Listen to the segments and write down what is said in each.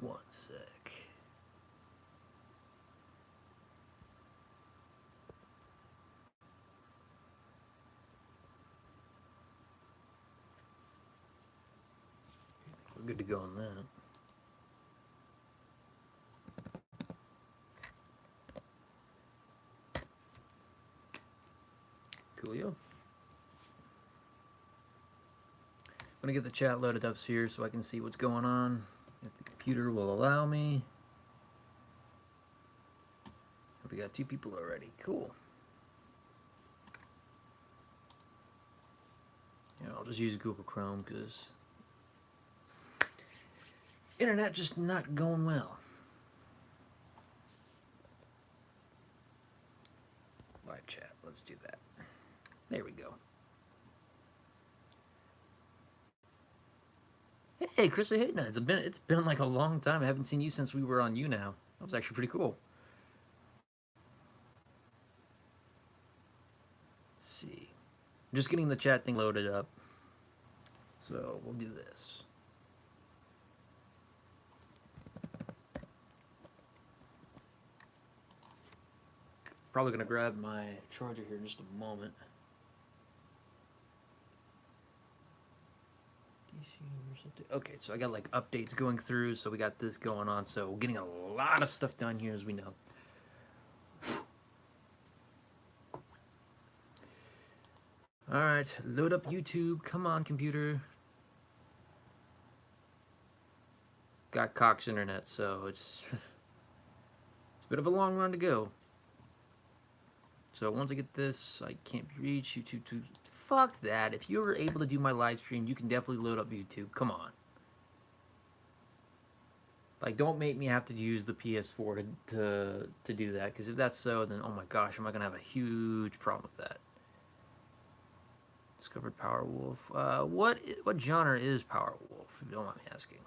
One sec. We're good to go on that. Coolio. I'm gonna get the chat loaded up here so I can see what's going on, if the computer will allow me. We got 2 people already. Cool. Yeah, I'll just use Google Chrome because internet just not going well. Live chat. Let's do that. There we go. Hey, Chris, hey, no, it's been like a long time. I haven't seen you since we were on You Now. That was actually pretty cool. Let's see. I'm just getting the chat thing loaded up. So we'll do this. Probably gonna grab my charger here in just a moment. Okay, so I got like updates going through, so we got this going on, so we're getting a lot of stuff done here, as we know. Alright, load up YouTube. Come on, computer. Got Cox internet, so it's a bit of a long run to go. So once I get this, I can't be reached. YouTube to fuck that. If you were able to do my live stream, you can definitely load up YouTube. Come on. Like, don't make me have to use the PS4 to do that, because if that's so, then oh my gosh, am I gonna have a huge problem with that. Discovered Powerwolf. What genre is Powerwolf, if you don't mind me asking?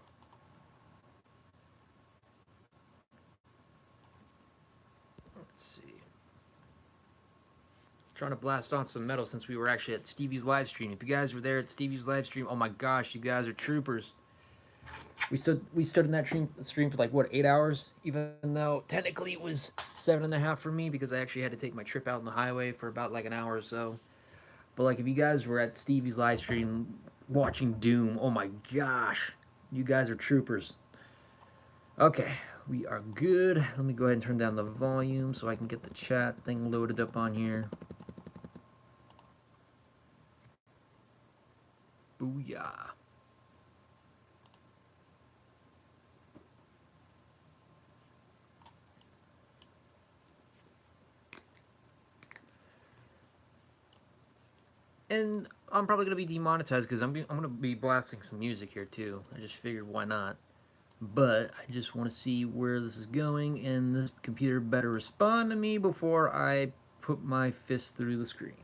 Let's see. Trying to blast on some metal since we were actually at Stevie's live stream. If you guys were there at Stevie's live stream, oh my gosh, you guys are troopers. We stood in that stream for like what, 8 hours, even though technically it was 7.5 for me because I actually had to take my trip out on the highway for about like an hour or so. But like, if you guys were at Stevie's live stream watching Doom, oh my gosh, you guys are troopers. Okay, we are good. Let me go ahead and turn down the volume so I can get the chat thing loaded up on here. Booyah. And I'm probably going to be demonetized because I'm going to be blasting some music here too. I just figured why not. But I just want to see where this is going, and this computer better respond to me before I put my fist through the screen.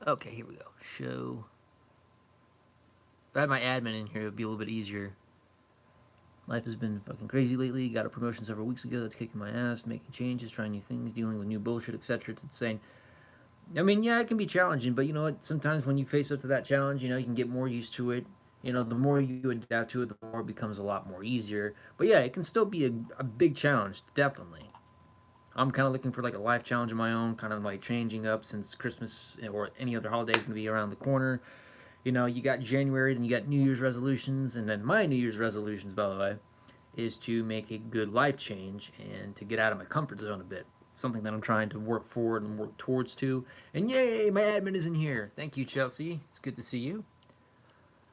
Okay, here we go. Show. If I had my admin in here, it would be a little bit easier. Life has been fucking crazy lately. Got a promotion several weeks ago that's kicking my ass, making changes, trying new things, dealing with new bullshit, etc. It's insane. I mean, yeah, it can be challenging, but you know what? Sometimes when you face up to that challenge, you know, you can get more used to it. You know, the more you adapt to it, the more it becomes a lot more easier. But yeah, it can still be a big challenge, definitely. I'm kind of looking for like a life challenge of my own, kind of like changing up since Christmas or any other holiday is going to be around the corner. You know, you got January, then you got New Year's resolutions, and then my New Year's resolutions, by the way, is to make a good life change and to get out of my comfort zone a bit. Something that I'm trying to work forward and work towards too. And yay, my admin is in here. Thank you, Chelsea. It's good to see you.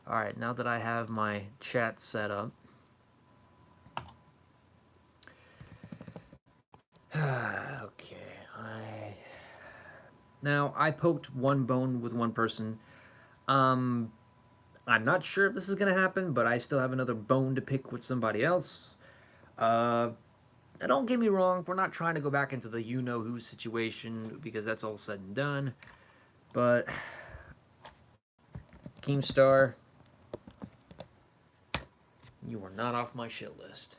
All right, now that I have my chat set up. Okay, Now, I poked one bone with one person. I'm not sure if this is going to happen, but I still have another bone to pick with somebody else. Don't get me wrong, we're not trying to go back into the you-know-who situation, because that's all said and done. But, Keemstar, you are not off my shit list.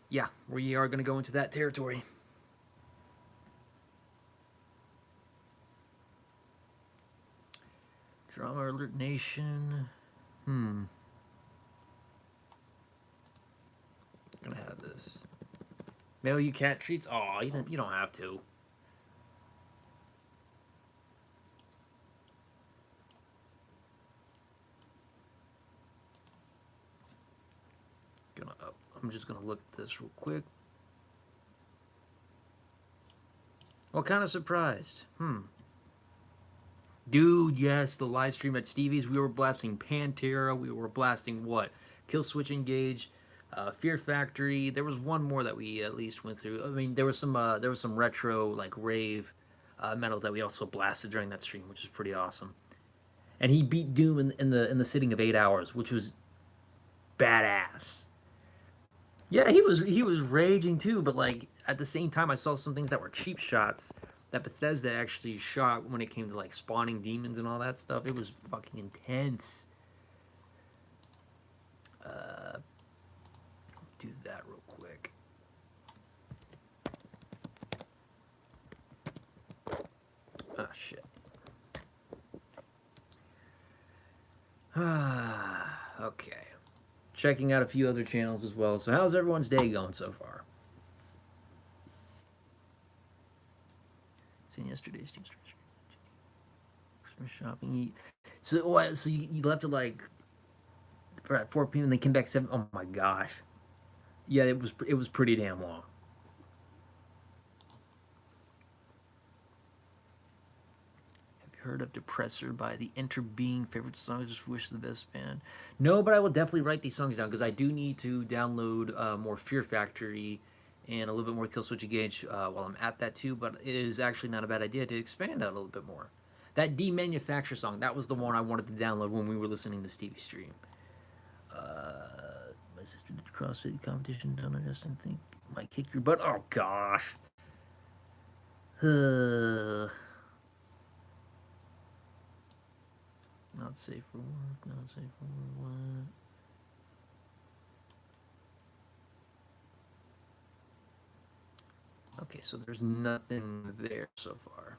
Yeah, we are going to go into that territory. Drama Alert Nation. Gonna have this. Mail you cat treats. Oh, you don't have to. I'm just gonna look at this real quick. What kind of surprised? Dude, yes, the live stream at Stevie's, we were blasting Pantera, we were blasting what? Kill Switch Engage, Fear Factory. There was one more that we at least went through. I mean, there was some retro like rave metal that we also blasted during that stream, which is pretty awesome. And he beat Doom in the sitting of 8 hours, which was badass. Yeah, he was raging too, but like at the same time, I saw some things that were cheap shots that Bethesda actually shot when it came to like spawning demons and all that stuff. It was fucking intense. Do that real quick. Ah, shit. Okay. Checking out a few other channels as well. So how's everyone's day going so far? Seen yesterday's Christmas shopping. So what? So you left at like at 4 p.m. and they came back 7. Oh my gosh. Yeah, it was pretty damn long. Have you heard of Depressor by the Interbeing? Favorite song? I just wish the best band. No, but I will definitely write these songs down because I do need to download more Fear Factory and a little bit more Killswitch Engage while I'm at that too. But it is actually not a bad idea to expand out a little bit more. That Demanufacture song, that was the one I wanted to download when we were listening to Stevie stream. My sister did CrossFit competition. Don't understand. Think might kick your butt. Oh gosh. Not safe for work. Not safe for what? Okay, so there's nothing there so far.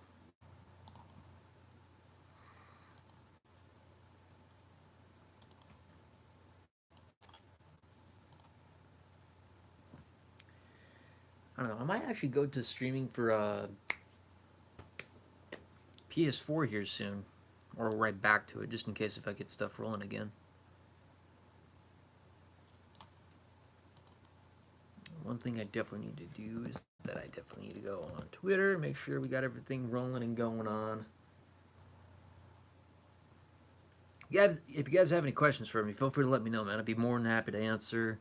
I don't know. I might actually go to streaming for PS4 here soon, or right back to it, just in case if I get stuff rolling again. One thing I definitely need to do is that I definitely need to go on Twitter, make sure we got everything rolling and going on. If you guys have any questions for me, feel free to let me know, man. I'd be more than happy to answer.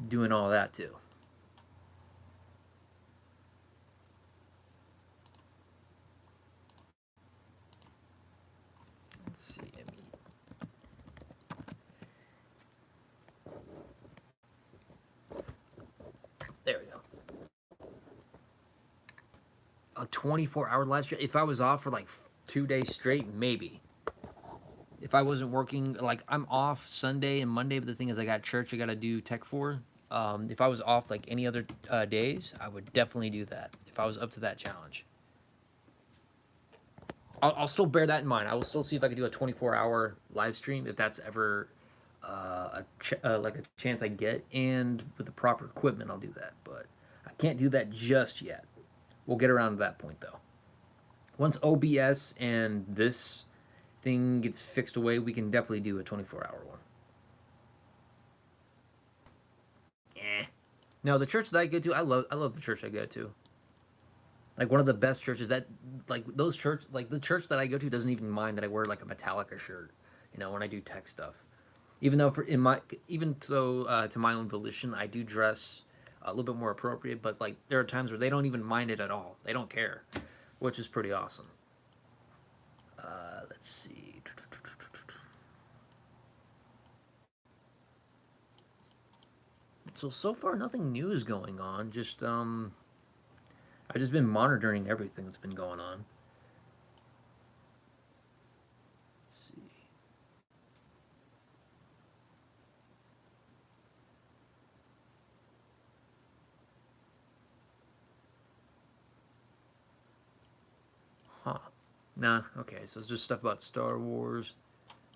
Doing all that too. Let's see. There we go. A 24-hour live stream. If I was off for like 2 days straight, maybe. If I wasn't working, like I'm off Sunday and Monday, but the thing is, I got church I got to do tech for. If I was off like any other days, I would definitely do that. If I was up to that challenge, I'll still bear that in mind. I will still see if I could do a 24-hour live stream if that's ever like a chance I get, and with the proper equipment, I'll do that. But I can't do that just yet. We'll get around to that point though. Once OBS and this thing gets fixed away, we can definitely do a 24-hour one. No, the church that I go to, I love the church I go to. Like one of the best churches that, like those church, like the church that I go to doesn't even mind that I wear like a Metallica shirt, when I do tech stuff. Even though to my own volition, I do dress a little bit more appropriate, but like there are times where they don't even mind it at all. They don't care, which is pretty awesome. Let's see. So far nothing new is going on. Just I've just been monitoring everything that's been going on. Let's see. Huh. Nah, okay, so it's just stuff about Star Wars,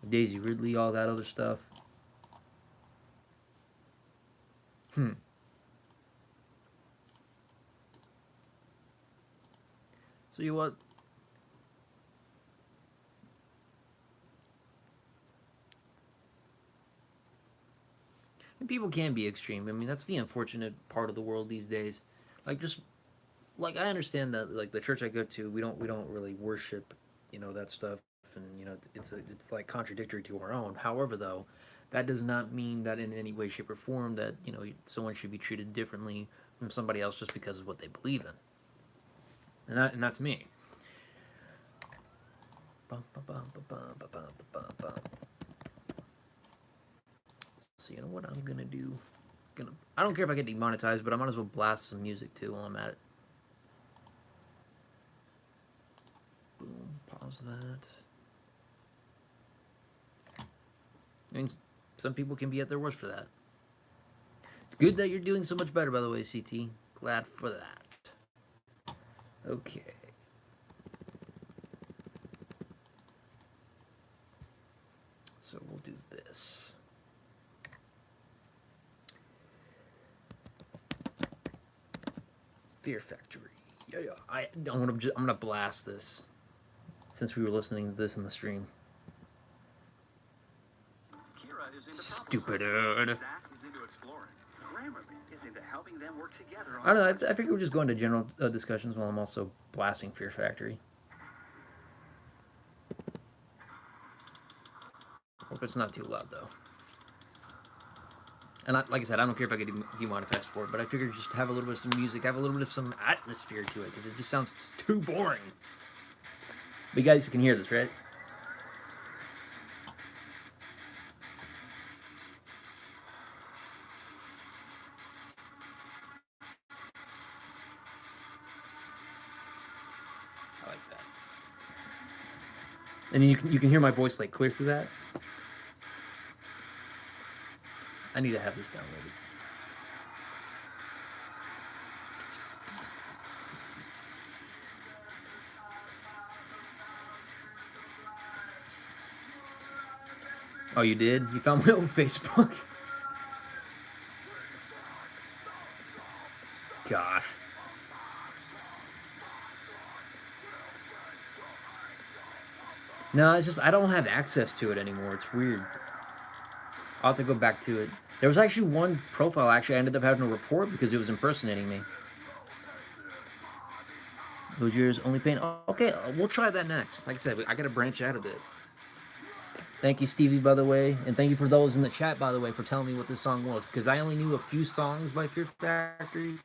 Daisy Ridley, all that other stuff. Hmm. So you what? And people can be extreme. I mean, that's the unfortunate part of the world these days. Like, just like I understand that, like the church I go to, we don't really worship, that stuff, and it's like contradictory to our own. However, though, that does not mean that in any way, shape, or form that someone should be treated differently from somebody else just because of what they believe in, and that's me. So you know what I'm gonna do? I don't care if I get demonetized, but I might as well blast some music too while I'm at it. Boom, pause that. I mean, some people can be at their worst for that. Good that you're doing so much better, by the way, CT. Glad for that. Okay. So we'll do this. Fear Factory. Yeah, yeah. I'm gonna blast this since we were listening to this in the stream. Stupid. I don't know. I figure we'll just go into general discussions while I'm also blasting Fear Factory. Hope it's not too loud though. And like I said, I don't care if I get demonetized for it, but I figured just have a little bit of some music, have a little bit of some atmosphere to it, because it just sounds too boring. But you guys can hear this, right? I like that. And you can hear my voice like clear through that. I need to have this downloaded. Oh, you did? You found my old Facebook? Gosh. No, it's just I don't have access to it anymore. It's weird. I'll have to go back to it. There was actually one profile actually I ended up having to report because it was impersonating me. Who's yours? Only pain. Oh, okay, we'll try that next. Like I said, I gotta branch out a bit. Thank you, Stevie, by the way, and thank you for those in the chat, by the way, for telling me what this song was, because I only knew a few songs by Fear Factory,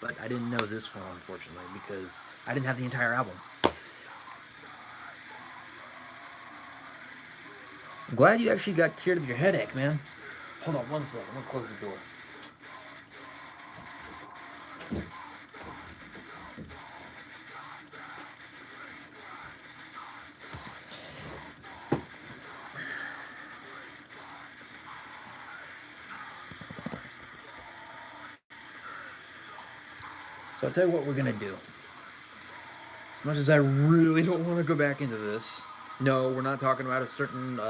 but I didn't know this one, unfortunately, because I didn't have the entire album. I'm glad you actually got cured of your headache, man. Hold on one second. I'm gonna close the door. So I'll tell you what we're gonna do. As much as I really don't want to go back into this, no, we're not talking about a certain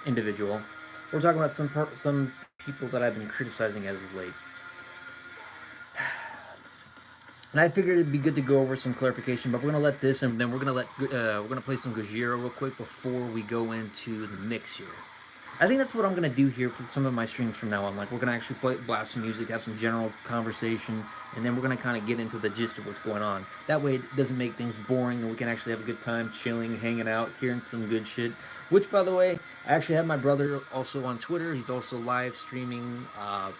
individual. We're talking about some people that I've been criticizing as of late. And I figured it'd be good to go over some clarification, but we're gonna let this, and then we're gonna play some Gojira real quick before we go into the mix here. I think that's what I'm gonna do here for some of my streams from now on. Like, we're gonna actually blast some music, have some general conversation, and then we're gonna kind of get into the gist of what's going on. That way, it doesn't make things boring, and we can actually have a good time chilling, hanging out, hearing some good shit. Which, by the way, I actually have my brother also on Twitter. He's also live streaming. I'll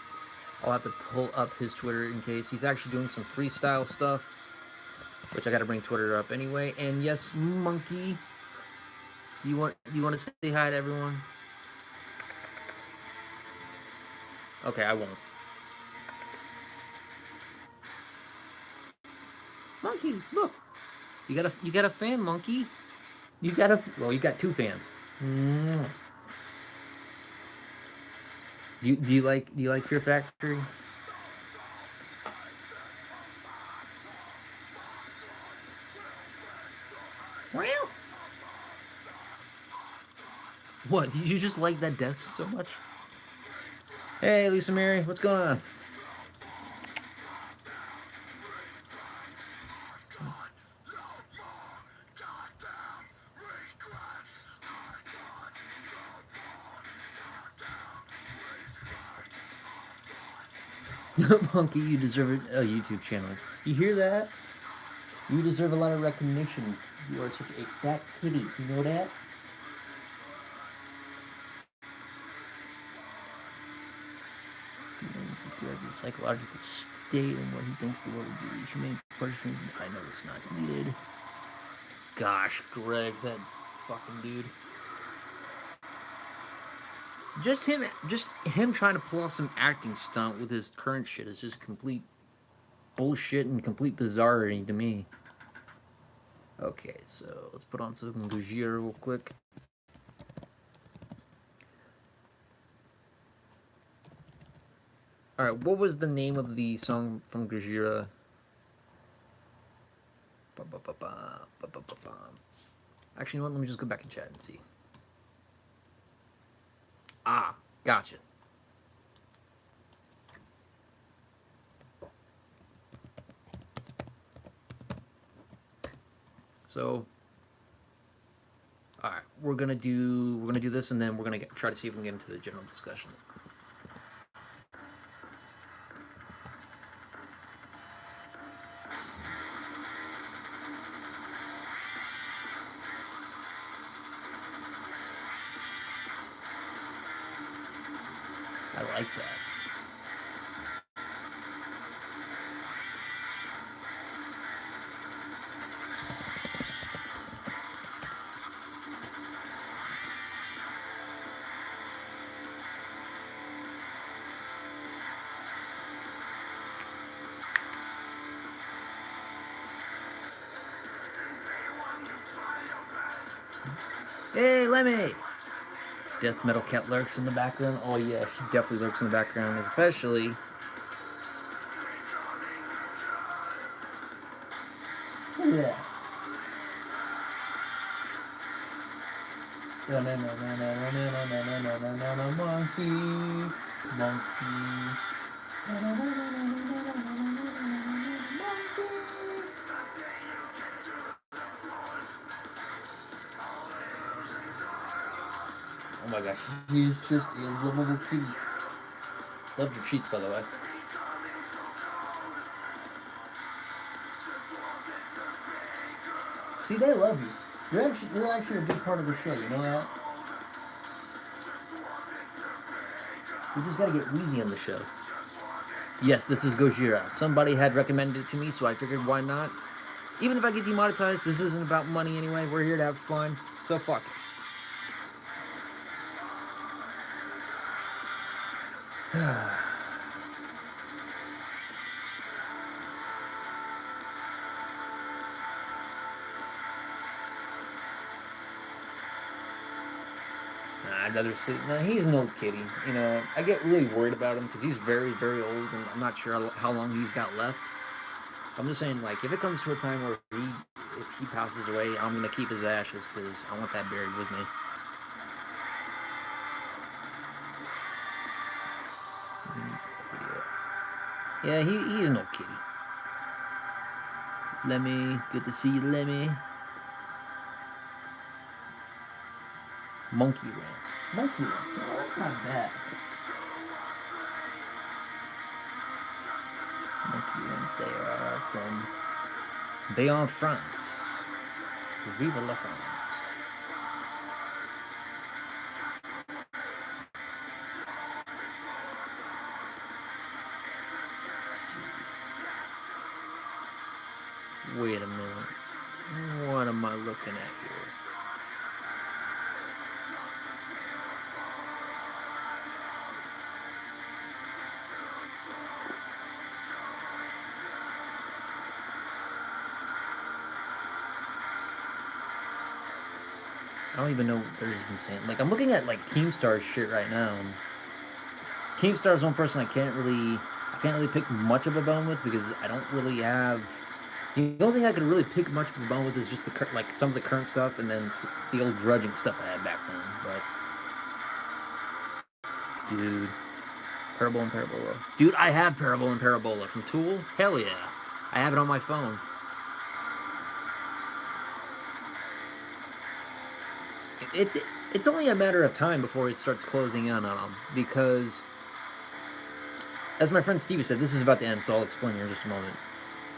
have to pull up his Twitter in case. He's actually doing some freestyle stuff, which I got to bring Twitter up anyway. And yes, Monkey, you want to say hi to everyone? Okay, I won't. Monkey, look, you got a fan, Monkey. You got two fans. Mm. Do you like Fear Factory? What? You just like that death so much? Hey, Lisa Mary, what's going on? Monkey, you deserve a YouTube channel. You hear that? You deserve a lot of recognition. You are such a fat kitty. You know that? Your psychological state and what he thinks the world would be. Humane punishment. I know it's not needed. Gosh, Greg, that fucking dude. Just him trying to pull off some acting stunt with his current shit is just complete bullshit and complete bizarrety to me. Okay, so let's put on some Gojira real quick. Alright, what was the name of the song from Gojira? Actually, you know what? Let me just go back and chat and see. Ah, gotcha. So, all right, we're gonna do this, and then we're gonna try to see if we can get into the general discussion. I like that. Hey, Lemmy! Death Metal Cat lurks in the background. Oh yeah, she definitely lurks in the background, especially. Yeah. Monkey, monkey. Oh my gosh, he's just a lovable kitty. Love your cheeks, by the way. See, they love you. You're actually a good part of the show, you know that? We just gotta get Wheezy on the show. Yes, this is Gojira. Somebody had recommended it to me, so I figured why not? Even if I get demonetized, this isn't about money anyway. We're here to have fun, so fuck it. I'd rather sleep. No, he's an old kitty. You know, I get really worried about him because he's very, very old, and I'm not sure how long he's got left. I'm just saying, like, if it comes to a time where if he passes away, I'm gonna keep his ashes because I want that buried with me. Yeah, he's an old kitty. Lemmy, good to see you, Lemmy. Monkey rants. Monkey rants. Oh, that's not bad. Monkey rants, they are from Bayonne, France. Vive la France. Let's see. Wait a minute. What am I looking at here? I don't even know what they're even saying. Like, I'm looking at, like, Keemstar's shit right now. And Keemstar's one person I can't really pick much of a bone with because I don't really have... The only thing I could really pick much of a bone with is just like some of the current stuff and then the old grudging stuff I had back then. But Dude. Parable and Parabola. Dude, I have Parable and Parabola from Tool. Hell yeah. I have it on my phone. It's it's only a matter of time before it starts closing in on them, because, as my friend Stevie said, this is about to end, so I'll explain here in just a moment.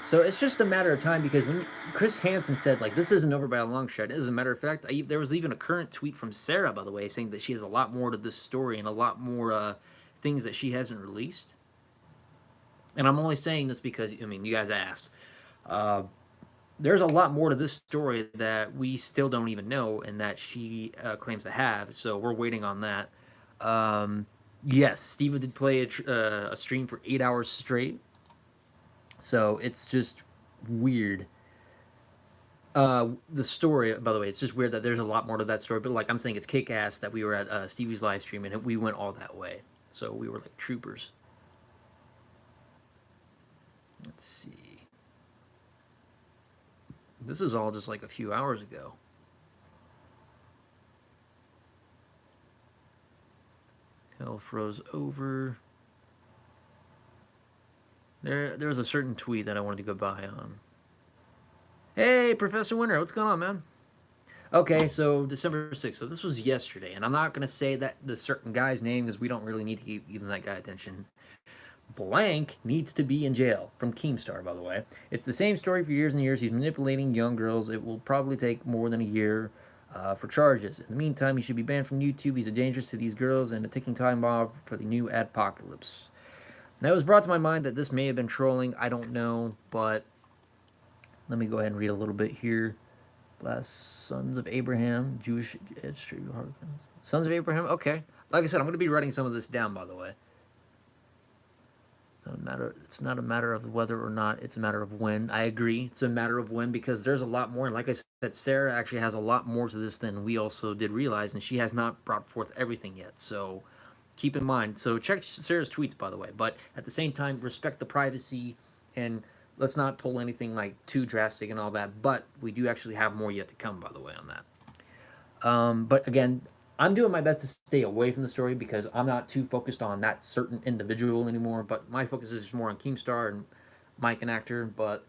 So it's just a matter of time, because when Chris Hansen said, like, this isn't over by a long shot, as a matter of fact, there was even a current tweet from Sarah, by the way, saying that she has a lot more to this story and a lot more things that she hasn't released. And I'm only saying this because, I mean, you guys asked. There's a lot more to this story that we still don't even know, and that she claims to have. So we're waiting on that. Yes, Steve did play a stream for 8 hours straight. So it's just weird. The story, by the way, it's just weird that there's a lot more to that story. But like I'm saying, it's kick ass that we were at Stevie's live stream and we went all that way. So we were like troopers. Let's see. This is all just like a few hours ago. Hell froze over. There was a certain tweet that I wanted to go by on. Hey, Professor Winter, what's going on, man? Okay, so December 6th. So this was yesterday, and I'm not going to say that the certain guy's name because we don't really need to keep giving that guy attention. Blank needs to be in jail, from Keemstar, by the way. It's the same story for years and years. He's manipulating young girls. It will probably take more than a year for charges. In the meantime, he should be banned from YouTube. He's a danger to these girls and a ticking time bomb for the new adpocalypse. Now, it was brought to my mind that this may have been trolling. I don't know, but let me go ahead and read a little bit here. Last Sons of Abraham, Jewish history. Sons of Abraham, okay. Like I said, I'm going to be writing some of this down, by the way. It's not a matter of whether or not, it's a matter of when. I agree, it's a matter of when, because there's a lot more. And like I said, Sarah actually has a lot more to this than we also did realize, and she has not brought forth everything yet. So keep in mind. So check Sarah's tweets, by the way. But at the same time, respect the privacy, and let's not pull anything like too drastic and all that. But we do actually have more yet to come, by the way, on that. But again, I'm doing my best to stay away from the story because I'm not too focused on that certain individual anymore. But my focus is just more on Keemstar and Mike and Actor. But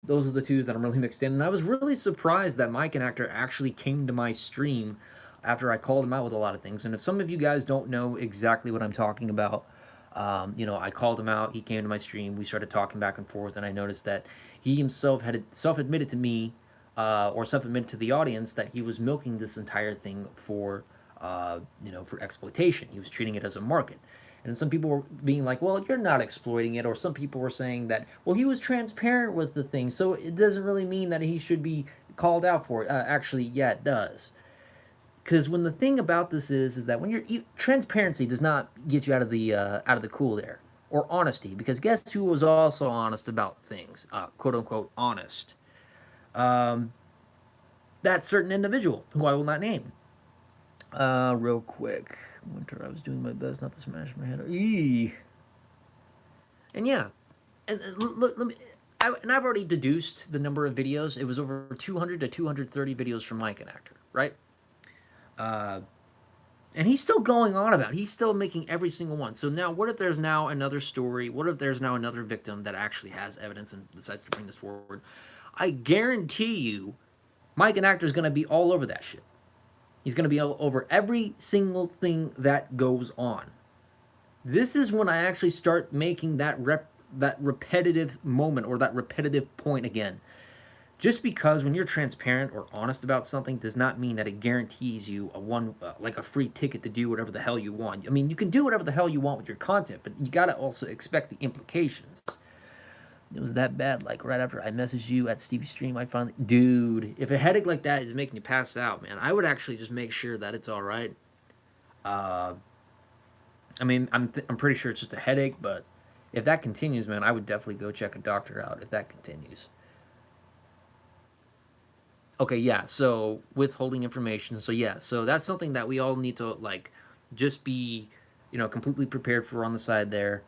those are the two that I'm really mixed in. And I was really surprised that Mike and Actor actually came to my stream after I called him out with a lot of things. And if some of you guys don't know exactly what I'm talking about, I called him out. He came to my stream. We started talking back and forth, and I noticed that he himself had self-admitted to me, or self-admitted to the audience, that he was milking this entire thing for, for exploitation. He was treating it as a market. And some people were being like, well, you're not exploiting it. Or some people were saying that, well, he was transparent with the thing, so it doesn't really mean that he should be called out for it. Actually, yeah, it does. Because when the thing about this is that when transparency does not get you out of the cool there, or honesty. Because guess who was also honest about things, quote unquote honest. That certain individual who I will not name. Real quick, Winter, I was doing my best not to smash my head. Eee. And yeah, and let me. I've already deduced the number of videos. It was over 200 to 230 videos from Mike and Actor, right? And he's still going on about it. He's still making every single one. So now, what if there's now another story? What if there's now another victim that actually has evidence and decides to bring this forward? I guarantee you, Mike and Actor is going to be all over that shit. He's going to be all over every single thing that goes on. This is when I actually start making that repetitive moment, or that repetitive point again. Just because when you're transparent or honest about something does not mean that it guarantees you a free ticket to do whatever the hell you want. I mean, you can do whatever the hell you want with your content, but you gotta also expect the implications. It was that bad. Like right after I messaged you at Stevie's stream, I finally, dude, if a headache like that is making you pass out, man, I would actually just make sure that it's all right. I mean, I'm pretty sure it's just a headache, but if that continues, man, I would definitely go check a doctor out if that continues. Okay, yeah, so withholding information. So yeah, so that's something that we all need to just be, completely prepared for on the side there.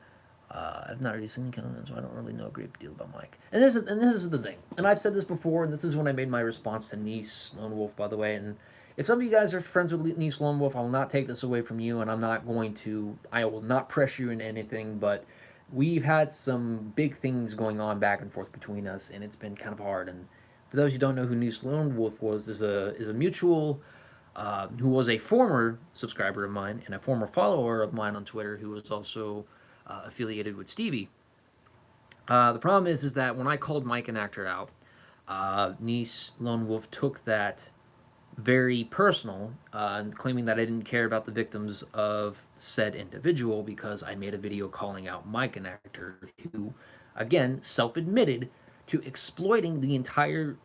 I've not really seen comments, so I don't really know a great deal about Mike. And this is the thing. And I've said this before, and this is when I made my response to Nice Lone Wolf, by the way. And If some of you guys are friends with Niece Lone Wolf, I will not take this away from you, and I will not pressure you into anything, but we've had some big things going on back and forth between us, and it's been kind of hard. And for those who don't know who Niece Lone Wolf was, is a mutual who was a former subscriber of mine and a former follower of mine on Twitter, who was also affiliated with Stevie. The problem is that when I called Mike and Actor out, Niece Lone Wolf took that very personal, claiming that I didn't care about the victims of said individual because I made a video calling out Mike and Actor, who, again, self-admitted to exploiting the entire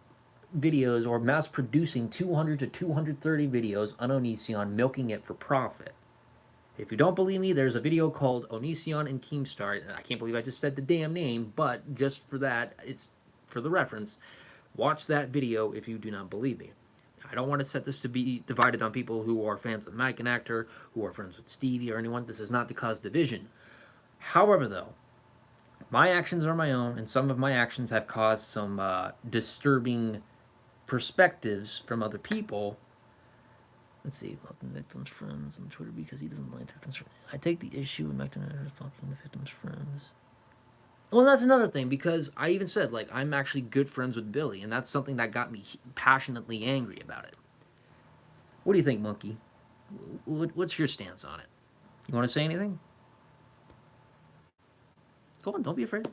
videos or mass producing 200 to 230 videos on Onision, milking it for profit. If you don't believe me, there's a video called Onision and Keemstar. I can't believe I just said the damn name, but just for that, it's for the reference. Watch that video if you do not believe me. I don't want to set this to be divided on people who are fans of Mike and Actor, who are friends with Stevie or anyone. This is not to cause division. However, though, my actions are my own, and some of my actions have caused some disturbing perspectives from other people. Let's see, blocking the victim's friends on Twitter because he doesn't like their concern. I take the issue with Mike and Actor blocking the victim's friends. Well, that's another thing, because I even said, like, I'm actually good friends with Billy, and that's something that got me passionately angry about it. What do you think, Monkey? What's your stance on it? You want to say anything? Go on, don't be afraid.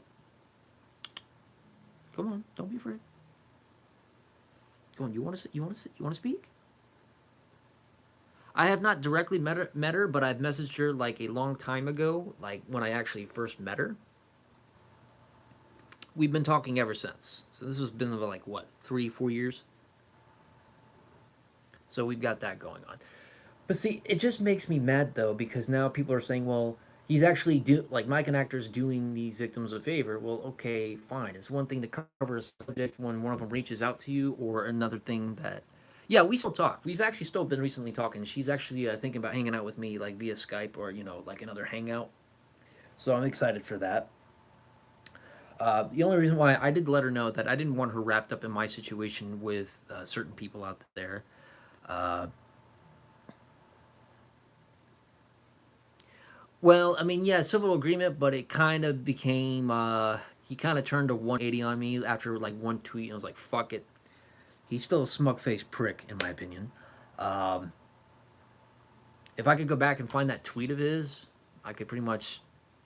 Come on, don't be afraid. Go on, you want to speak? I have not directly met her, but I've messaged her like a long time ago, like when I actually first met her. We've been talking ever since. So this has been about like, what, 3-4 years? So we've got that going on. But see, it just makes me mad, though, because now people are saying, well, he's actually, like, Mike and Actor's doing these victims a favor. Well, okay, fine. It's one thing to cover a subject when one of them reaches out to you, or another thing that... Yeah, we still talk. We've actually still been recently talking. She's actually thinking about hanging out with me, like, via Skype or, like another hangout. So I'm excited for that. The only reason why I did let her know that I didn't want her wrapped up in my situation with certain people out there. Well, I mean, yeah, civil agreement, but it kind of became, he kind of turned a 180 on me after, like, one tweet, and I was like, fuck it. He's still a smug-faced prick, in my opinion. If I could go back and find that tweet of his, I could pretty much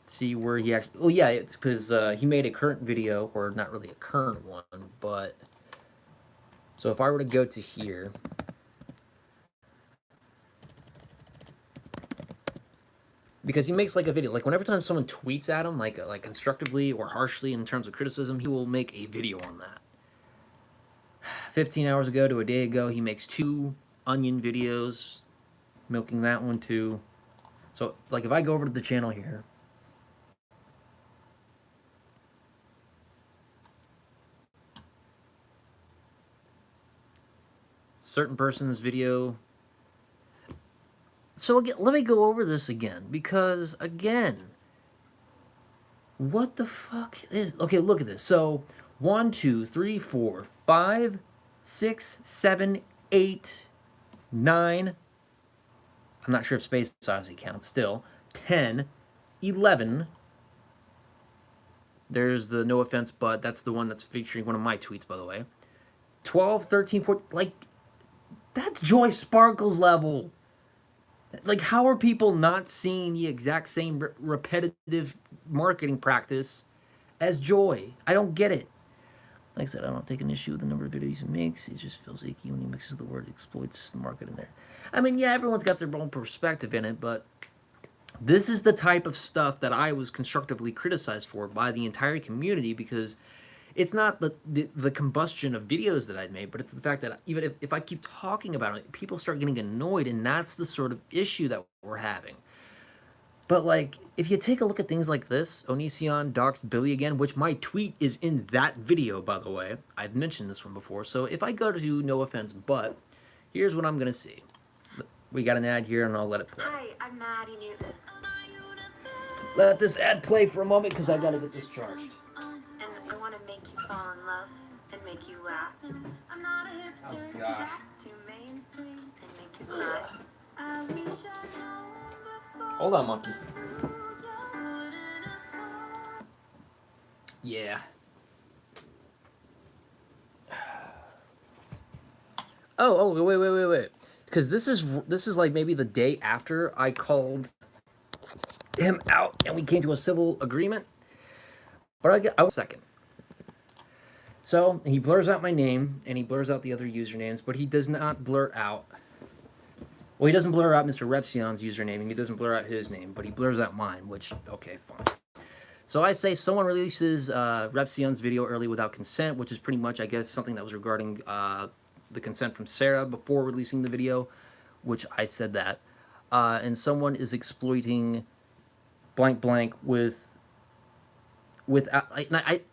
see where he actually... Oh, yeah, it's because he made a current video, or not really a current one, but... So if I were to go to here... Because he makes like a video, like whenever time someone tweets at him, like constructively or harshly in terms of criticism, he will make a video on that. 15 hours ago to a day ago, he makes 2 onion videos, milking that one too. So, like, if I go over to the channel here, certain person's video. So again, let me go over this again, because again, what the fuck is... Okay, look at this. So 1, 2, 3, 4, 5, 6, 7, 8, 9. I'm not sure if space obviously counts still. 10, 11. There's the no offense, but that's the one that's featuring one of my tweets, by the way. 12, 13, 14. Like, that's Joy Sparkles level. Like, how are people not seeing the exact same repetitive marketing practice as Joy? I don't get it. Like I said, I don't take an issue with the number of videos he makes. He just feels icky when he mixes the word exploits the market in there. I mean, yeah, everyone's got their own perspective in it, but this is the type of stuff that I was constructively criticized for by the entire community, because it's not the combustion of videos that I'd made, but it's the fact that even if I keep talking about it, people start getting annoyed, and that's the sort of issue that we're having. But, like, if you take a look at things like this, Onision doxed Billy again, which my tweet is in that video, by the way. I've mentioned this one before. So if I go to no offense, but here's what I'm going to see. We got an ad here, and I'll let it play. Hi, I'm Maddie Newton. Let this ad play for a moment, because I got to get this charged. And I want to make you fall in love. and make you laugh. I'm not a hipster, cause that's too mainstream, and make you cry. I wish I known before. Hold on, monkey. Yeah. Oh, wait. Because this is like maybe the day after I called him out and we came to a civil agreement. But I was second. So he blurs out my name and he blurs out the other usernames, but he does not blur out. Well, he doesn't blur out Mr. Repsion's username and he doesn't blur out his name, but he blurs out mine, which, okay, fine. So I say someone releases Repsion's video early without consent, which is pretty much, I guess, something that was regarding the consent from Sarah before releasing the video, which I said that. And someone is exploiting blank blank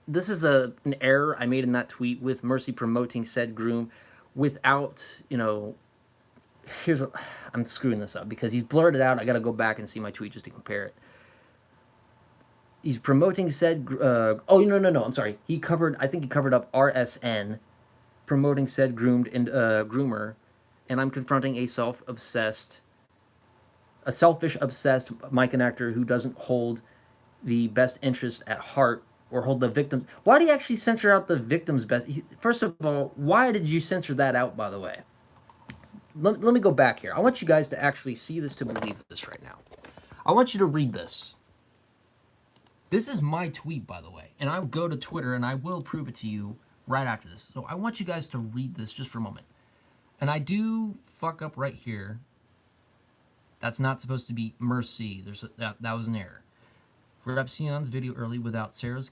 this is an error I made in that tweet with Mercy promoting said groom without, here's what, I'm screwing this up because he's blurred it out. I got to go back and see my tweet just to compare it. He's promoting said, no, I'm sorry. I think he covered up RSN, promoting said groomed and groomer, and I'm confronting a selfish, obsessed mic actor who doesn't hold the best interest at heart or hold the victims. Why do you actually censor out the victim's best? First of all, why did you censor that out, by the way? Let me go back here. I want you guys to actually see this to believe this right now. I want you to read this. This is my tweet, by the way, and I will go to Twitter and I will prove it to you right after this. So I want you guys to read this just for a moment. And I do fuck up right here. That's not supposed to be Mercy. That was an error. For Repsion's video early without Sarah's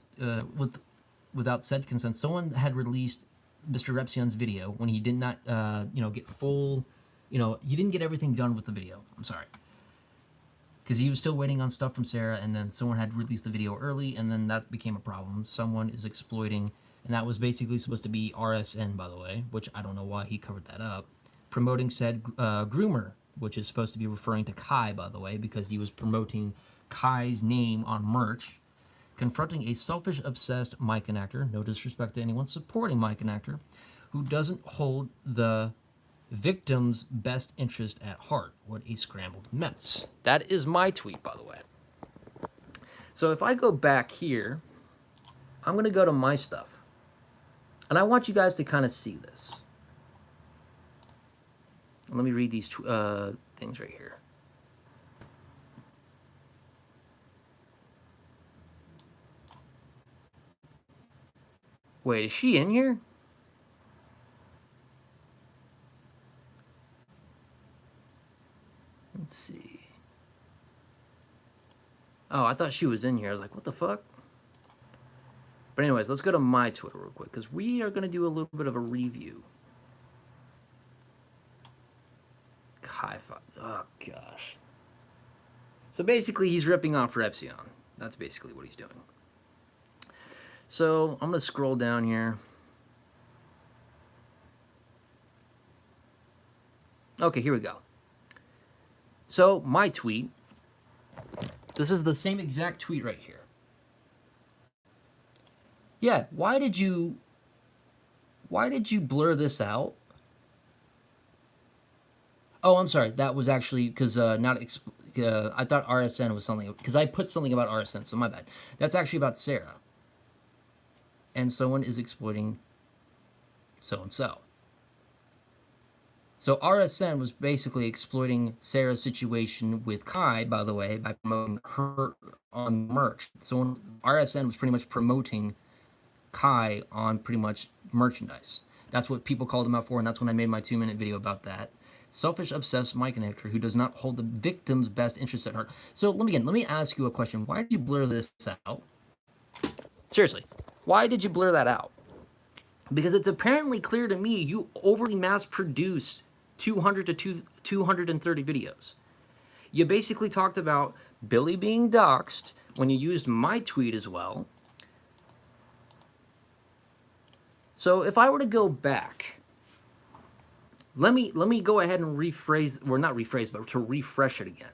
without said consent, someone had released Mr. Repsion's video when he did not get full, he didn't get everything done with the video. I'm sorry. Because he was still waiting on stuff from Sarah, and then someone had released the video early, and then that became a problem. Someone is exploiting, and that was basically supposed to be RSN, by the way, which I don't know why he covered that up. Promoting said groomer, which is supposed to be referring to Kai, by the way, because he was promoting Kai's name on merch. Confronting a selfish, obsessed mic actor, no disrespect to anyone supporting mic actor, who doesn't hold the victim's best interest at heart. What a scrambled mess. That is my tweet, by the way. So if I go back here, I'm going to go to my stuff. And I want you guys to kind of see this. Let me read these things right here. Wait, is she in here? Let's see. Oh, I thought she was in here. I was like, what the fuck? But anyways, let's go to my Twitter real quick, because we are going to do a little bit of a review. Hi-Fi. Oh, gosh. So basically, he's ripping off Repsion. That's basically what he's doing. So I'm going to scroll down here. Okay, here we go. So my tweet, this is the same exact tweet right here. Yeah, why did you blur this out? Oh, I'm sorry. That was actually because I thought RSN was something, because I put something about RSN, so my bad. That's actually about Sarah. And someone is exploiting so-and-so. So RSN was basically exploiting Sarah's situation with Kai, by the way, by promoting her on merch. So RSN was pretty much promoting Kai on pretty much merchandise. That's what people called him out for, and that's when I made my 2-minute video about that. Selfish, obsessed mic actor who does not hold the victim's best interest at heart. So let me ask you a question. Why did you blur this out? Seriously, why did you blur that out? Because it's apparently clear to me you overly mass-produced 200 to 230 videos. You basically talked about Billy being doxxed when you used my tweet as well. So if I were to go back, let me go ahead and rephrase, or not rephrase, but to refresh it again.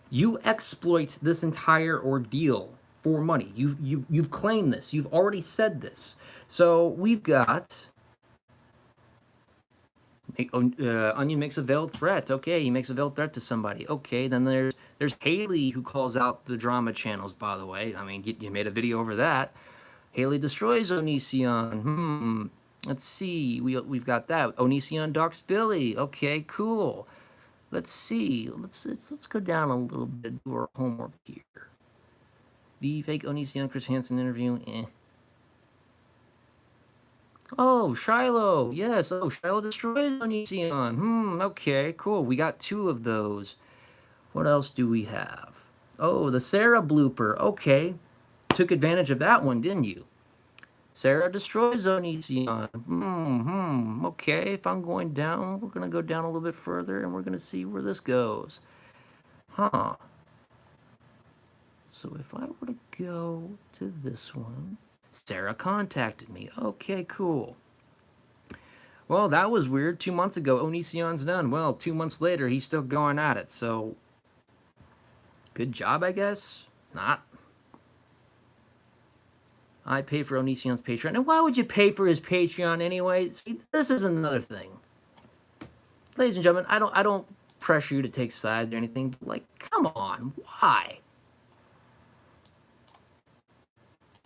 You exploit this entire ordeal for money. You've claimed this. You've already said this. So we've got Onion makes a veiled threat. Okay, he makes a veiled threat to somebody. Okay, then there's Haley who calls out the drama channels, by the way. I mean, you made a video over that. Haley destroys Onision. Let's see. We've got that. Onision docks Billy. Okay, cool. Let's see. Let's go down a little bit, do our homework here. The fake Onision Chris Hansen interview. Oh, Shiloh. Yes. Oh, Shiloh destroys Onision. Okay, cool. We got 2 of those. What else do we have? Oh, the Sarah blooper. Okay. Took advantage of that one, didn't you? Sarah destroys Onision. Okay, if I'm going down, we're going to go down a little bit further, and we're going to see where this goes. Huh. So if I were to go to this one, Sarah contacted me. Okay, cool. Well, that was weird. 2 months ago, Onision's done. Well, 2 months later, he's still going at it. So, good job, I guess? Not. I pay for Onision's Patreon. And why would you pay for his Patreon anyway? See, this is another thing. Ladies and gentlemen, I don't pressure you to take sides or anything. But like, come on, why?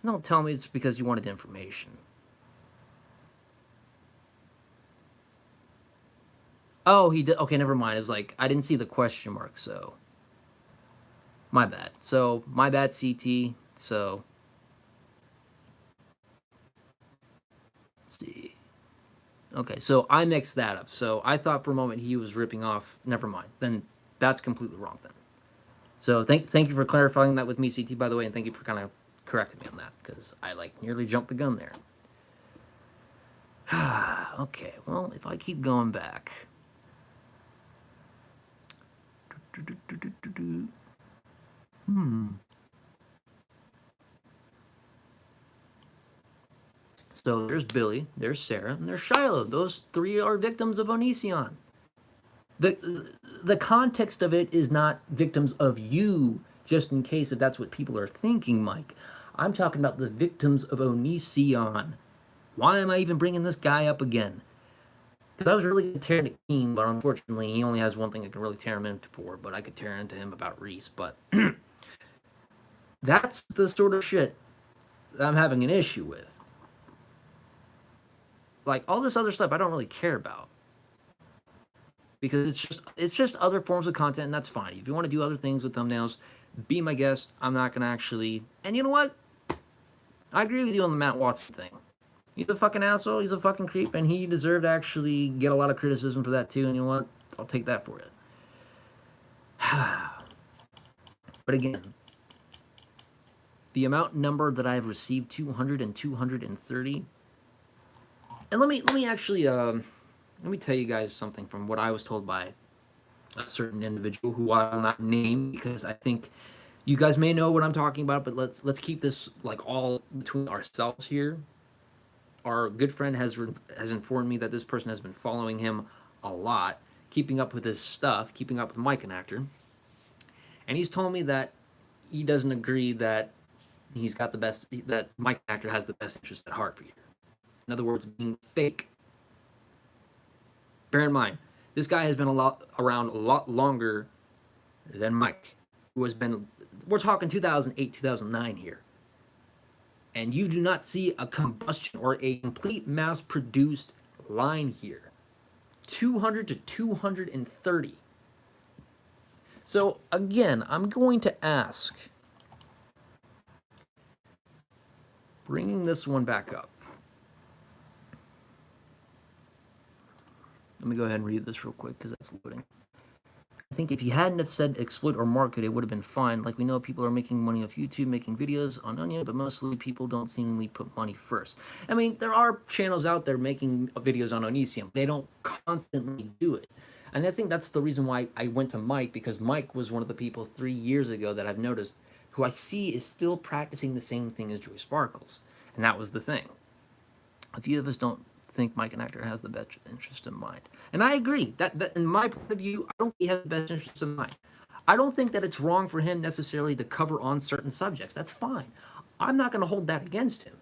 Don't tell me it's because you wanted information. Oh, he did. Okay, never mind. It was like, I didn't see the question mark, so. My bad. So, my bad, CT. So. Let's see. Okay, so I mixed that up. So, I thought for a moment he was ripping off. Never mind. Then that's completely wrong then. So, thank you for clarifying that with me, CT, by the way, and thank you for kind of correcting me on that, because I, like, nearly jumped the gun there. Okay, well, if I keep going back. So there's Billy, there's Sarah, and there's Shiloh. Those 3 are victims of Onision. The context of it is not victims of you, just in case if that's what people are thinking, Mike. I'm talking about the victims of Onision. Why am I even bringing this guy up again? Because I was really going to tear into King, but unfortunately he only has one thing I can really tear him into for, but I could tear into him about Reese. But that's the sort of shit that I'm having an issue with. Like, all this other stuff I don't really care about. Because it's just other forms of content, and that's fine. If you want to do other things with thumbnails, be my guest. I'm not going to actually... And you know what? I agree with you on the Matt Watson thing. He's a fucking asshole, he's a fucking creep, and he deserved to actually get a lot of criticism for that too, and you know what? I'll take that for it. But again, the amount number that I've received, 200 and 230. And let me actually, let me tell you guys something from what I was told by a certain individual who I will not name, because I think you guys may know what I'm talking about, but let's keep this like all between ourselves here. Our good friend has informed me that this person has been following him a lot, keeping up with his stuff, keeping up with Mike and Actor. And he's told me that he doesn't agree that he's got the best, that Mike and Actor has the best interest at heart for you. In other words, being fake. Bear in mind, this guy has been around a lot longer than Mike, who has been, we're talking 2008, 2009 here. And you do not see a combustion or a complete mass-produced line here. 200 to 230. So, again, I'm going to ask, bringing this one back up. Let me go ahead and read this real quick because that's loading. I think if you hadn't have said exploit or market, it would have been fine. Like, we know people are making money off YouTube, making videos on Onion, but mostly people don't seemingly put money first. I mean, there are channels out there making videos on Onision. They don't constantly do it. And I think that's the reason why I went to Mike, because Mike was one of the people 3 years ago that I've noticed who I see is still practicing the same thing as Joey Sparkles. And that was the thing. A few of us don't think Mike and Actor has the best interest in mind. And I agree. That in my point of view, I don't think he has the best interest in mind. I don't think that it's wrong for him necessarily to cover on certain subjects. That's fine. I'm not going to hold that against him.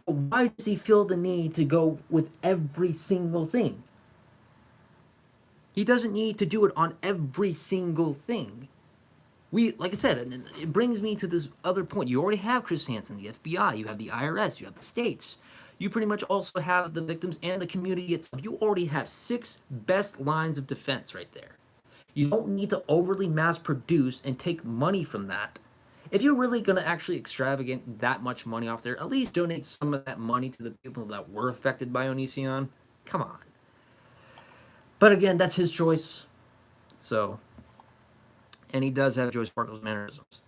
But why does he feel the need to go with every single thing? He doesn't need to do it on every single thing. Like I said, and it brings me to this other point. You already have Chris Hansen, the FBI, you have the IRS, you have the states. You pretty much also have the victims and the community itself. You already have 6 best lines of defense right there. You don't need to overly mass produce and take money from that. If you're really going to actually extravagant that much money off there, at least donate some of that money to the people that were affected by Onision. Come on. But again, that's his choice. So, and he does have Joey Sparkle's mannerisms,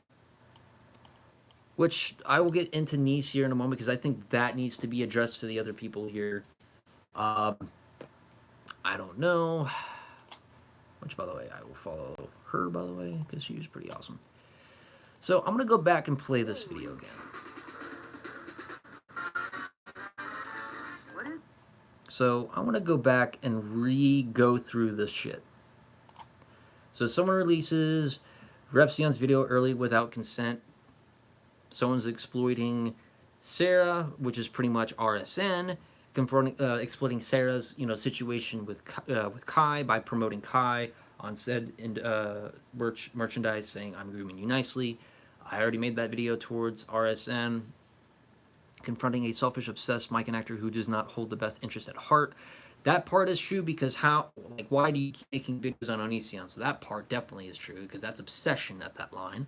which I will get into Nice here in a moment because I think that needs to be addressed to the other people here. I don't know. Which, by the way, I will follow her, by the way, because she was pretty awesome. So I'm going to go back and play this video again. So I want to go back and re-go through this shit. So someone releases Repsion's video early without consent. Someone's exploiting Sarah, which is pretty much RSN, exploiting Sarah's situation with Kai by promoting Kai on said merchandise, saying I'm grooming you nicely. I already made that video towards RSN, confronting a selfish, obsessed Mikan actor who does not hold the best interest at heart. That part is true because why do you keep making videos on Onision? So that part definitely is true because that's obsession at that line.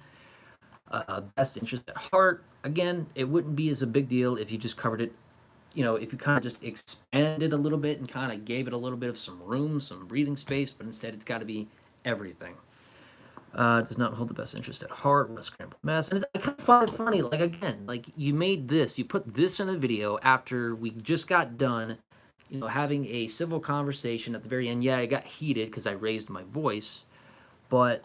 Best interest at heart. Again, it wouldn't be as a big deal if you just covered it, if you kind of just expanded a little bit and kind of gave it a little bit of some room, some breathing space, but instead it's got to be everything. Does not hold the best interest at heart. What a scrambled mess. And I kind of find it funny, you made this, you put this in the video after we just got done, having a civil conversation at the very end. Yeah, I got heated because I raised my voice, but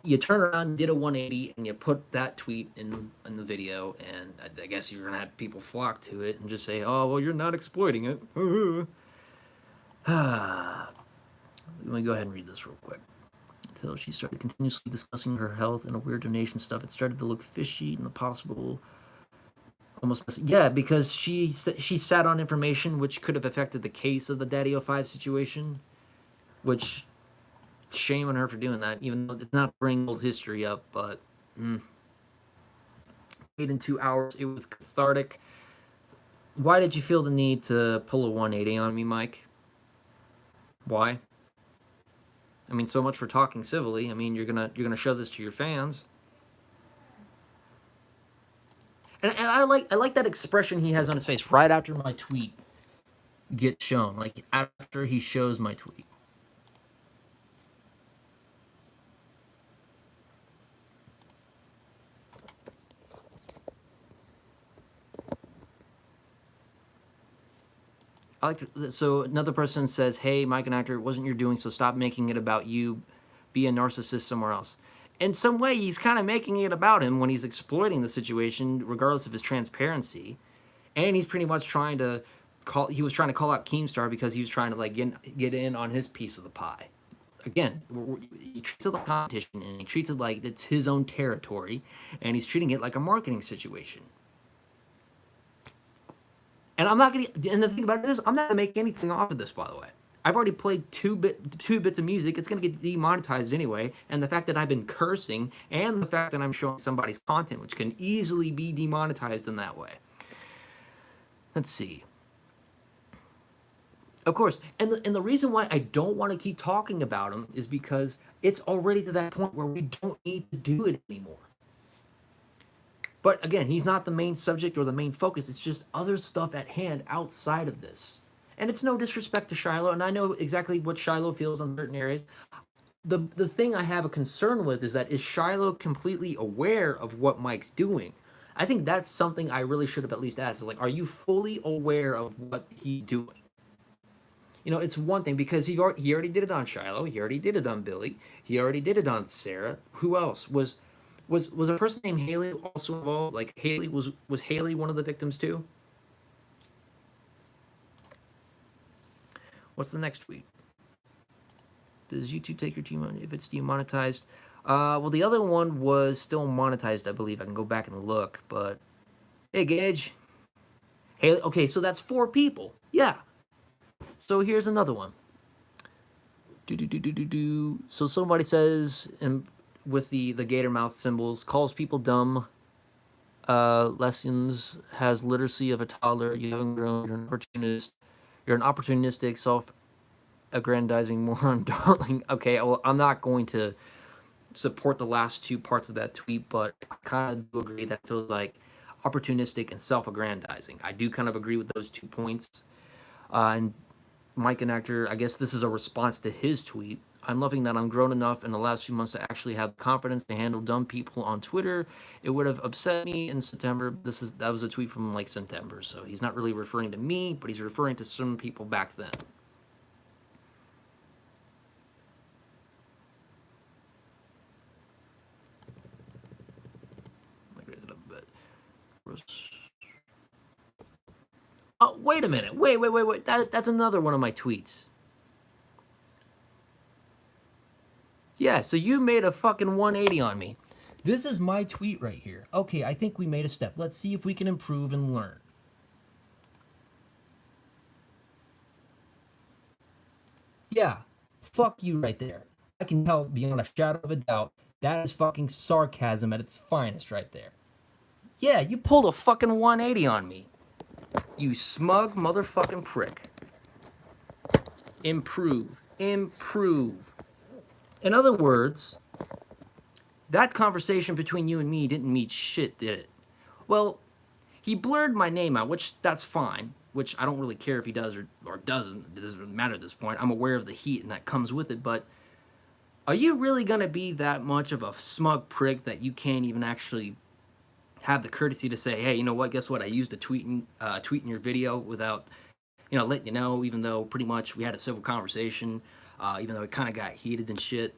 you turn around, did a 180, and you put that tweet in the video, and I guess you're going to have people flock to it and just say, oh, well, you're not exploiting it. Let me go ahead and read this real quick. Until she started continuously discussing her health and a weird donation stuff, it started to look fishy and possible. Yeah, because she sat on information which could have affected the case of the Daddy 05 situation, which... shame on her for doing that, even though it's not bringing old history up, but 8 and 2 hours, it was cathartic. Why did you feel the need to pull a 180 on me, Mike? Why? I mean, so much for talking civilly. I mean, you're gonna show this to your fans. And I like that expression he has on his face right after my tweet gets shown, like after he shows my tweet. So another person says, hey, Mike and Actor, it wasn't your doing, so stop making it about you. Be a narcissist somewhere else. In some way, he's kind of making it about him when he's exploiting the situation, regardless of his transparency. And he's pretty much trying to call out Keemstar because he was trying to get in on his piece of the pie. Again, he treats it like competition, and he treats it like it's his own territory, and he's treating it like a marketing situation. And I'm not gonna. And the thing about it is, I'm not gonna make anything off of this. By the way, I've already played two bits of music. It's gonna get demonetized anyway. And the fact that I've been cursing, and the fact that I'm showing somebody's content, which can easily be demonetized in that way. Let's see. Of course, and the reason why I don't want to keep talking about him is because it's already to that point where we don't need to do it anymore. But again, he's not the main subject or the main focus. It's just other stuff at hand outside of this. And it's no disrespect to Shiloh, and I know exactly what Shiloh feels on certain areas. The thing I have a concern with is that is Shiloh completely aware of what Mike's doing? I think that's something I really should have at least asked. Is like, are you fully aware of what he's doing? It's one thing because he already did it on Shiloh. He already did it on Billy. He already did it on Sarah. Who else? Was a person named Haley also involved? Like Haley was Haley one of the victims too? What's the next tweet? Does YouTube take your team if it's demonetized? Well, the other one was still monetized, I believe. I can go back and look, but hey, Gage. Hey, okay, so that's 4 people. Yeah. So here's another one. So somebody says, with the gator mouth symbols, calls people dumb. Lessons has literacy of a toddler. You haven't grown. You're an opportunist. You're an opportunistic, self-aggrandizing moron, darling. Okay, well, I'm not going to support the last 2 parts of that tweet, but I kind of do agree that it feels like opportunistic and self-aggrandizing. I do kind of agree with those 2 points. And Mike and Actor, I guess this is a response to his tweet. I'm loving that I'm grown enough in the last few months to actually have confidence to handle dumb people on Twitter. It would have upset me in September. That was a tweet from like September, so he's not really referring to me, but he's referring to some people back then. Let me raise it up a bit. Oh, wait a minute. Wait. That's another one of my tweets. Yeah, so you made a fucking 180 on me. This is my tweet right here. Okay, I think we made a step. Let's see if we can improve and learn. Yeah, fuck you right there. I can tell beyond a shadow of a doubt that is fucking sarcasm at its finest right there. Yeah, you pulled a fucking 180 on me. You smug motherfucking prick. Improve. Improve. In other words, that conversation between you and me didn't mean shit, did it? Well, he blurred my name out, which that's fine, which I don't really care if he does or doesn't. It doesn't matter at this point. I'm aware of the heat and that comes with it, but are you really going to be that much of a smug prick that you can't even actually have the courtesy to say, hey, you know what, guess what? I used a tweet in your video without, letting you know, even though pretty much we had a civil conversation, even though it kind of got heated and shit.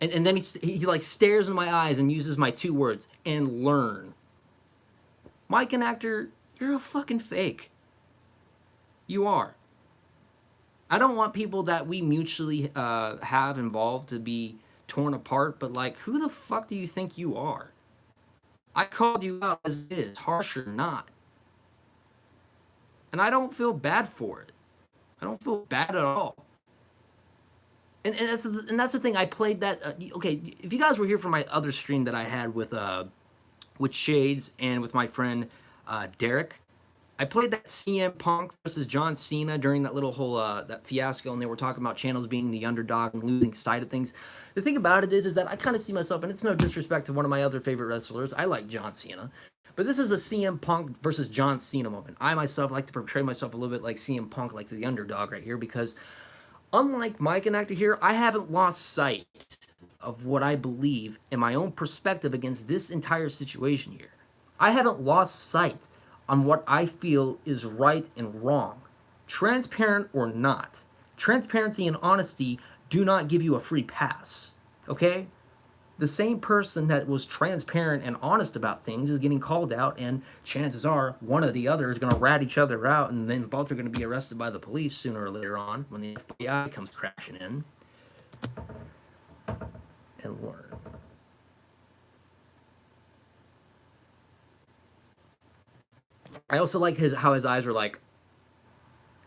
And then he like stares in my eyes and uses my 2 words, and learn. Mike and Actor, you're a fucking fake. You are. I don't want people that we mutually have involved to be torn apart, but like, who the fuck do you think you are? I called you out as is, harsh or not. And I don't feel bad for it. I don't feel bad at all. And that's the thing. I played that. Okay, if you guys were here for my other stream that I had with Shades and with my friend Derek, I played that CM Punk versus John Cena during that little whole that fiasco, and they were talking about channels being the underdog and losing sight of things. The thing about it is that I kind of see myself, and it's no disrespect to one of my other favorite wrestlers. I like John Cena, but this is a CM Punk versus John Cena moment. I myself like to portray myself a little bit like CM Punk, like the underdog right here, because unlike Mike and Actor here, I haven't lost sight of what I believe in my own perspective against this entire situation here. I haven't lost sight on what I feel is right and wrong, transparent or not. Transparency and honesty do not give you a free pass, okay? The same person that was transparent and honest about things is getting called out, and chances are one or the other is going to rat each other out, and then both are going to be arrested by the police sooner or later on when the FBI comes crashing in. And learn. I also like how his eyes were like,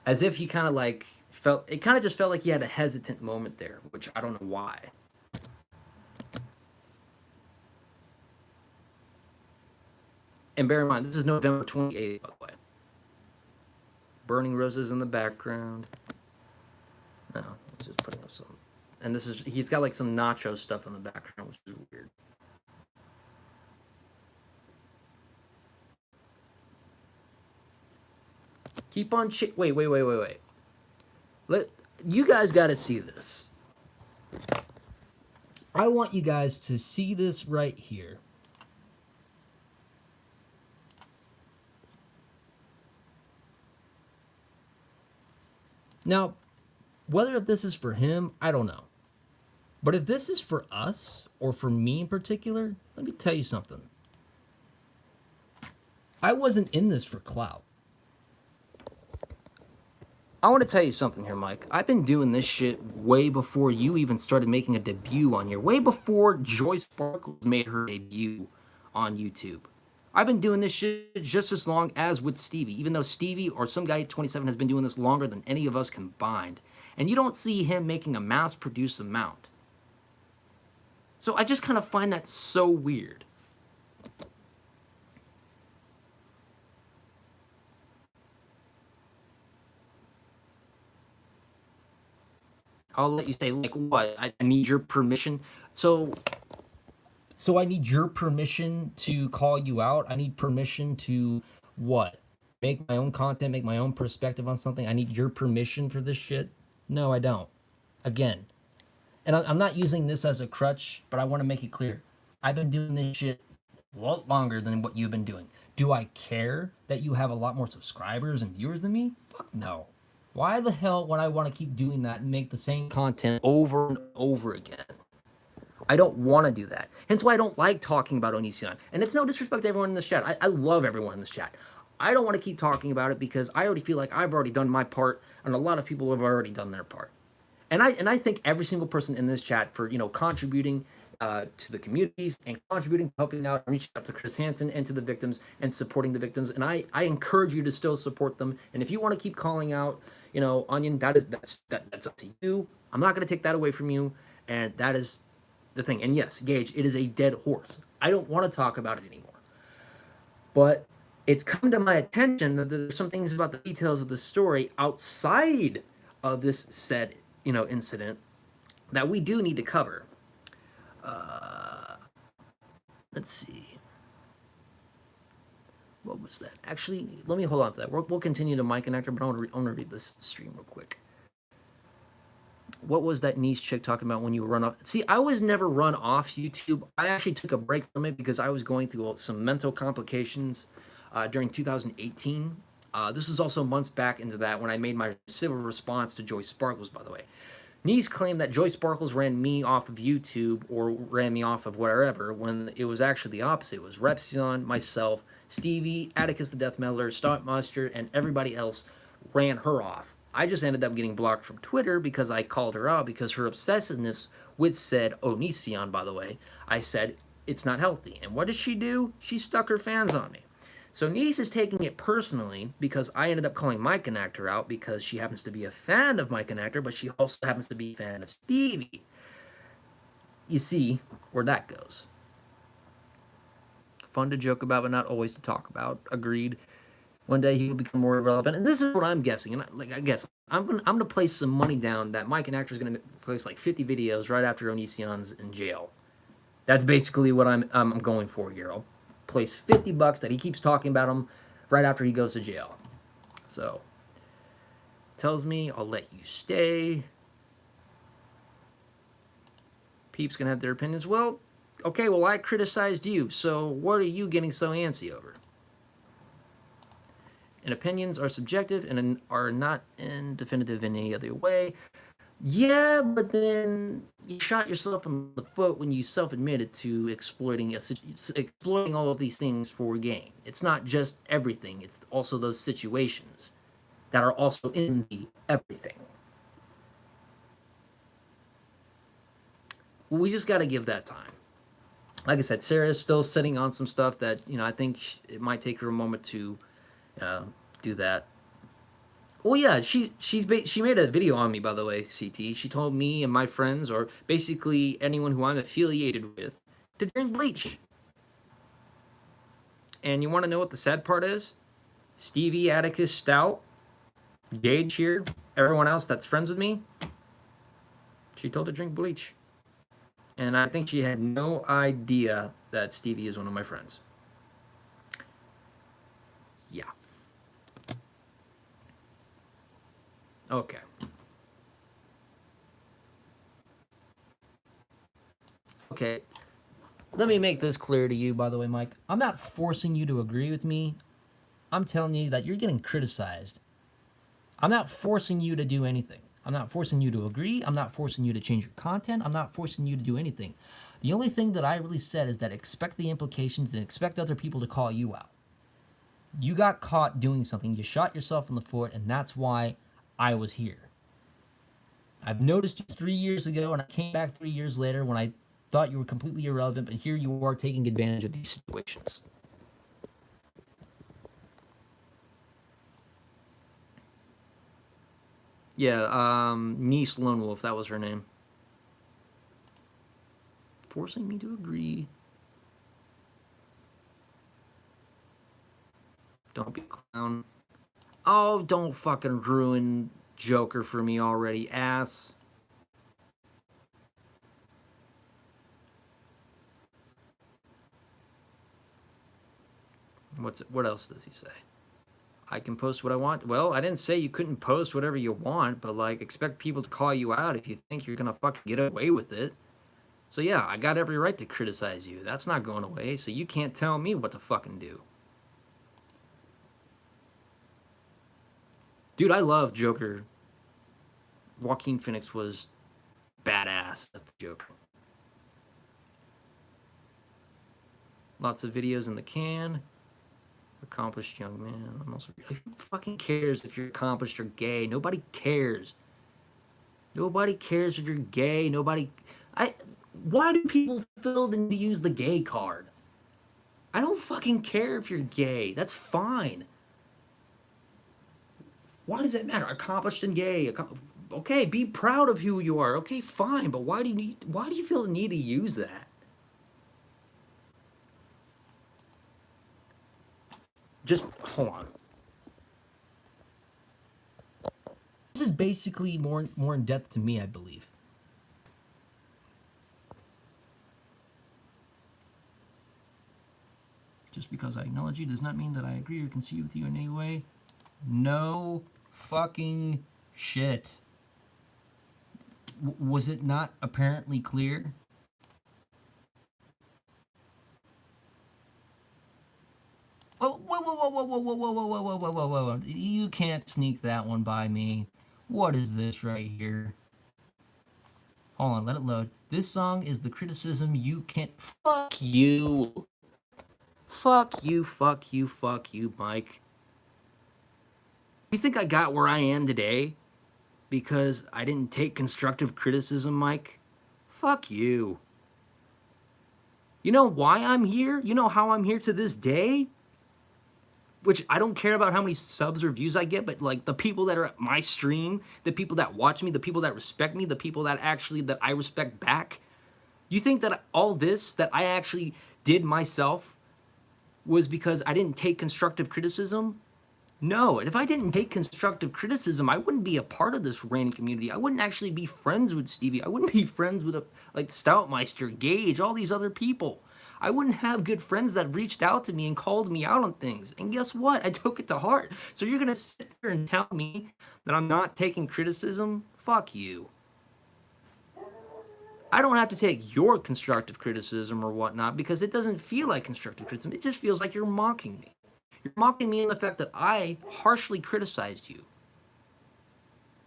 as if he kind of like felt, it kind of just felt like he had a hesitant moment there, which I don't know why. And bear in mind, this is November 28th, by the way. Burning roses in the background. No, let's just put up some. And this is, he's got like some nacho stuff in the background, which is weird. Keep on wait. You guys got to see this. I want you guys to see this right here. Now, whether this is for him, I don't know. But if this is for us, or for me in particular, let me tell you something. I wasn't in this for clout. I want to tell you something here, Mike. I've been doing this shit way before you even started making a debut on here. Way before Joy Sparkles made her debut on YouTube. I've been doing this shit just as long as with Stevie, even though Stevie or some guy at 27 has been doing this longer than any of us combined. And you don't see him making a mass-produced amount. So I just kind of find that so weird. I'll let you say, like, what? I need your permission. So I need your permission to call you out. I need permission to what? Make my own content, make my own perspective on something. I need your permission for this shit. No, I don't. Again, and I'm not using this as a crutch, but I want to make it clear. I've been doing this shit a lot longer than what you've been doing. Do I care that you have a lot more subscribers and viewers than me? Fuck no. Why the hell would I want to keep doing that and make the same content over and over again? I don't want to do that. Hence why I don't like talking about Onision. And it's no disrespect to everyone in this chat. I love everyone in this chat. I don't want to keep talking about it because I already feel like I've already done my part, and a lot of people have already done their part. And I thank every single person in this chat for, contributing to the communities and contributing, helping out, reaching out to Chris Hansen and to the victims and supporting the victims. And I encourage you to still support them. And if you want to keep calling out, Onion, that's up to you. I'm not going to take that away from you. And that is the thing. And yes, Gage, it is a dead horse. I don't want to talk about it anymore. But it's come to my attention that there's some things about the details of the story outside of this said, incident that we do need to cover. Let's see. What was that? Actually, let me hold on to that. We'll continue to my connector, but I want to read this stream real quick. What was that niece chick talking about when you run off? See, I was never run off YouTube. I actually took a break from it because I was going through some mental complications during 2018. This was also months back into that when I made my civil response to Joy Sparkles, by the way. Niece claimed that Joy Sparkles ran me off of YouTube or ran me off of wherever when it was actually the opposite. It was Repsion, myself, Stevie, Atticus the Death Metaler, Stompmaster, and everybody else ran her off. I just ended up getting blocked from Twitter because I called her out because her obsessiveness with said Onision, by the way. I said, it's not healthy. And what did she do? She stuck her fans on me. So Niece is taking it personally because I ended up calling my connector out because she happens to be a fan of my connector, but she also happens to be a fan of Stevie. You see where that goes. Fun to joke about, but not always to talk about. Agreed. One day he will become more relevant, and this is what I'm guessing. And I guess I'm gonna place some money down that my connector is gonna place like 50 videos right after Onision's in jail. That's basically what I'm going for here. I'll place $50 that he keeps talking about him right after he goes to jail. So tells me I'll let you stay. Peeps can have their opinions. Well, okay, well I criticized you, so what are you getting so antsy over? And opinions are subjective and are not definitive in any other way. Yeah, but then you shot yourself in the foot when you self-admitted to exploiting all of these things for gain. It's not just everything; it's also those situations that are also in the everything. Well, we just got to give that time. Like I said, Sarah's still sitting on some stuff that I think it might take her a moment to do that. Well, yeah, she made a video on me, by the way, CT. She told me and my friends, or basically anyone who I'm affiliated with, to drink bleach. And you want to know what the sad part is? Stevie, Atticus, Stout, Gage here, everyone else that's friends with me, she told to drink bleach. And I think she had no idea that Stevie is one of my friends. Yeah. Okay. Okay. Let me make this clear to you, by the way, Mike. I'm not forcing you to agree with me. I'm telling you that you're getting criticized. I'm not forcing you to do anything. I'm not forcing you to agree. I'm not forcing you to change your content. I'm not forcing you to do anything. The only thing that I really said is that expect the implications and expect other people to call you out. You got caught doing something. You shot yourself in the foot, and that's why I was here. I've noticed you 3 years ago, and I came back 3 years later when I thought you were completely irrelevant, but here you are taking advantage of these situations. Yeah, Niece Lone Wolf, that was her name. Forcing me to agree. Don't be a clown. Oh, don't fucking ruin Joker for me already, ass. What else does he say? I can post what I want. Well, I didn't say you couldn't post whatever you want, but like expect people to call you out if you think you're gonna fucking get away with it. So yeah, I got every right to criticize you. That's not going away, so you can't tell me what to fucking do. Dude, I love Joker. Joaquin Phoenix was badass as the Joker. Lots of videos in the can. Accomplished young man. I'm also. Who fucking cares if you're accomplished or gay? Nobody cares. Nobody cares if you're gay. Nobody. Why do people feel the need to use the gay card? I don't fucking care if you're gay. That's fine. Why does that matter? Accomplished and gay. Okay, be proud of who you are. Okay, fine. But why do you feel the need to use that? Just hold on. This is basically more in depth to me, I believe. Just because I acknowledge you does not mean that I agree or concede with you in any way. No fucking shit. Was it not apparently clear? Whoa, whoa, whoa, whoa, whoa, whoa, whoa, whoa, whoa, whoa, whoa, whoa, whoa. You can't sneak that one by me. What is this right here? Hold on, let it load. This song is the criticism you can't... Fuck you. Fuck you, fuck you, fuck you, Mike. You think I got where I am today because I didn't take constructive criticism, Mike? Fuck you. You know why I'm here? You know how I'm here to this day? Which I don't care about how many subs or views I get, but like the people that are at my stream, the people that watch me, the people that respect me, the people that I respect back. You think that all this that I actually did myself was because I didn't take constructive criticism? No, and if I didn't take constructive criticism, I wouldn't be a part of this ranting community. I wouldn't actually be friends with Stevie. I wouldn't be friends with like Stoutmeister, Gage, all these other people. I wouldn't have good friends that reached out to me and called me out on things. And guess what? I took it to heart. So you're gonna sit there and tell me that I'm not taking criticism? Fuck you. I don't have to take your constructive criticism or whatnot because it doesn't feel like constructive criticism. It just feels like you're mocking me. You're mocking me in the fact that I harshly criticized you.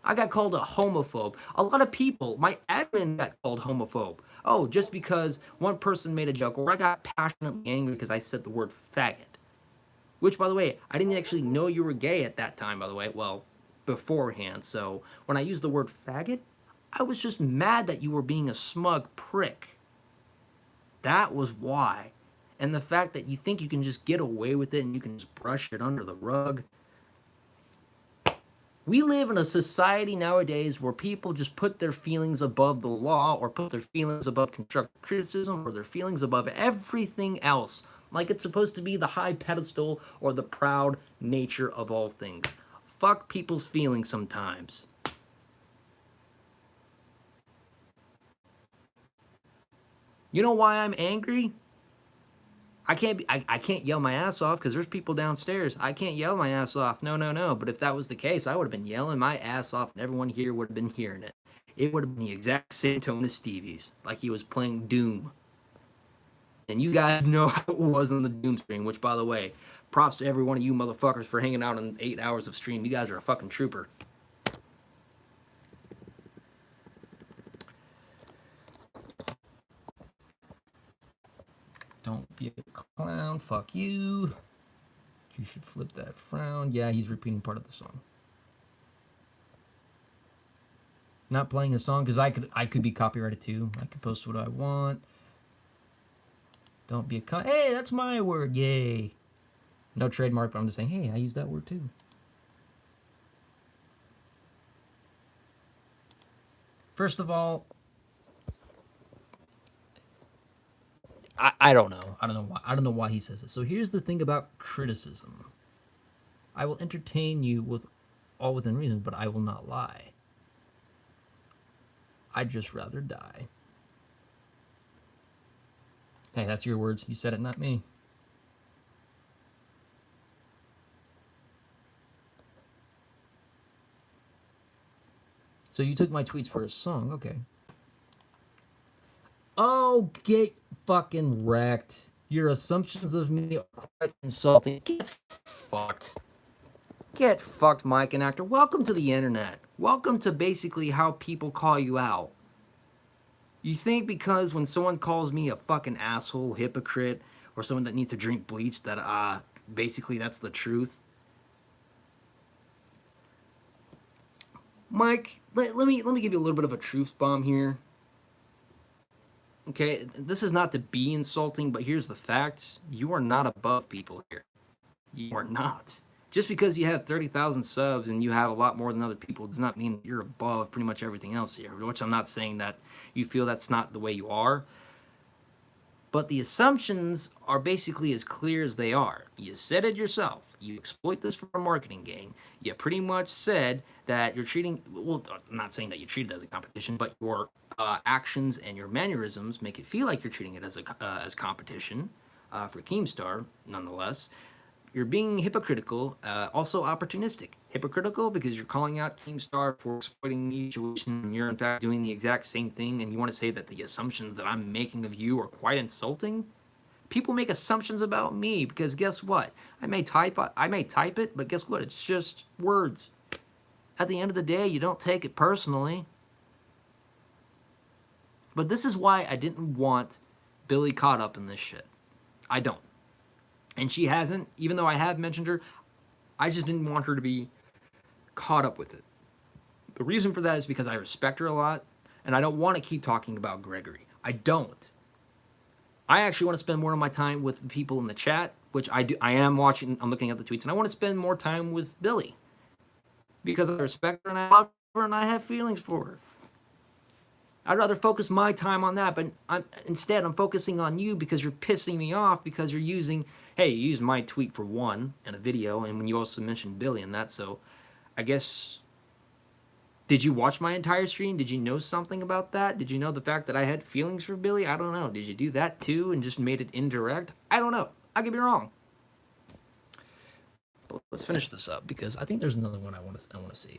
I got called a homophobe. A lot of people, my admin got called homophobe. Oh, just because one person made a joke, or I got passionately angry because I said the word faggot. Which, by the way, I didn't actually know you were gay at that time, by the way. Well, beforehand. So when I used the word faggot, I was just mad that you were being a smug prick. That was why. And the fact that you think you can just get away with it and you can just brush it under the rug. We live in a society nowadays where people just put their feelings above the law or put their feelings above constructive criticism or their feelings above everything else. Like it's supposed to be the high pedestal or the proud nature of all things. Fuck people's feelings sometimes. You know why I'm angry? I can't yell my ass off because there's people downstairs. I can't yell my ass off. No. But if that was the case, I would have been yelling my ass off and everyone here would have been hearing it. It would have been the exact same tone as Stevie's, like he was playing Doom. And you guys know how it was on the Doom stream, which, by the way, props to every one of you motherfuckers for hanging out on 8 hours of stream. You guys are a fucking trooper. Don't be a clown. Fuck you. You should flip that frown. Yeah, he's repeating part of the song. Not playing a song because I could be copyrighted too. I can post what I want. Don't be a hey, that's my word, yay. No trademark, but I'm just saying, hey, I use that word too. First of all, I don't know. I don't know why. I don't know why he says this. So here's the thing about criticism. I will entertain you with all within reason, but I will not lie. I'd just rather die. Hey, that's your words. You said it, not me. So you took my tweets for a song, okay. Oh, get fucking wrecked. Your assumptions of me are quite insulting. Get fucked. Get fucked, Mike and Actor. Welcome to the internet. Welcome to basically how people call you out. You think because when someone calls me a fucking asshole, hypocrite, or someone that needs to drink bleach that basically that's the truth? Mike, let me give you a little bit of a truth bomb here. Okay, this is not to be insulting, but here's the fact. You are not above people here. You are not. Just because you have 30,000 subs and you have a lot more than other people does not mean you're above pretty much everything else here, which I'm not saying that you feel that's not the way you are. But the assumptions are basically as clear as they are. You said it yourself. You exploit this for a marketing gain. You pretty much said that you're treating, well, I'm not saying that you treat it as a competition, but your actions and your mannerisms make it feel like you're treating it as competition for Keemstar, nonetheless. You're being hypocritical, also opportunistic. Hypocritical because you're calling out Keemstar for exploiting the situation and you're in fact doing the exact same thing, and you want to say that the assumptions that I'm making of you are quite insulting? People make assumptions about me because guess what? I may type it, but guess what? It's just words. At the end of the day, you don't take it personally. But this is why I didn't want Billy caught up in this shit. I don't. And she hasn't, even though I have mentioned her, I just didn't want her to be caught up with it. The reason for that is because I respect her a lot, and I don't want to keep talking about Gregory. I don't. I actually want to spend more of my time with people in the chat, which I do. I am watching, I'm looking at the tweets, and I want to spend more time with Billy. Because I respect her, and I love her, and I have feelings for her. I'd rather focus my time on that, but instead I'm focusing on you because you're pissing me off because you're using, hey, you used my tweet for one in a video, and when you also mentioned Billy in that, so I guess, did you watch my entire stream? Did you know something about that? Did you know the fact that I had feelings for Billy? I don't know. Did you do that too and just made it indirect? I don't know. I could be wrong. But let's finish this up because I think there's another one I want to see.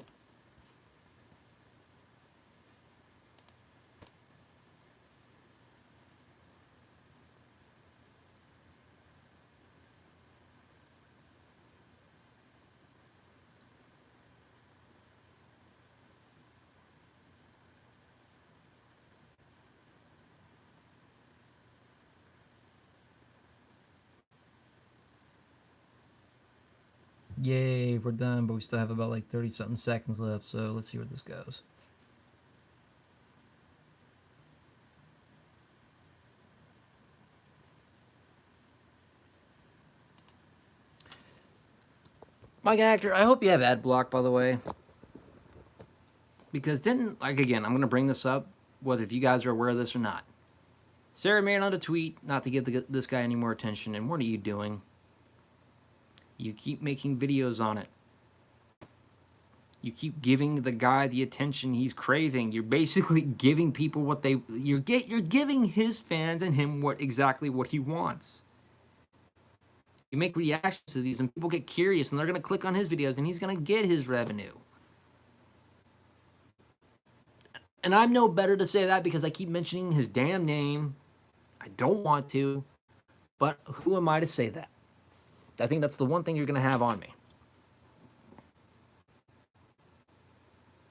Yay, we're done, but we still have about like 30-something seconds left, so let's see where this goes. Mike Actor, I hope you have ad block, by the way. Because didn't, like again, I'm going to bring this up, whether if you guys are aware of this or not. Sarah Maryland a tweet not to give this guy any more attention, and what are you doing? You keep making videos on it. You keep giving the guy the attention he's craving. You're basically giving people what they you're giving his fans and him exactly what he wants. You make reactions to these and people get curious and they're going to click on his videos and he's going to get his revenue. And I'm no better to say that because I keep mentioning his damn name. I don't want to, but who am I to say that? I think that's the one thing you're going to have on me.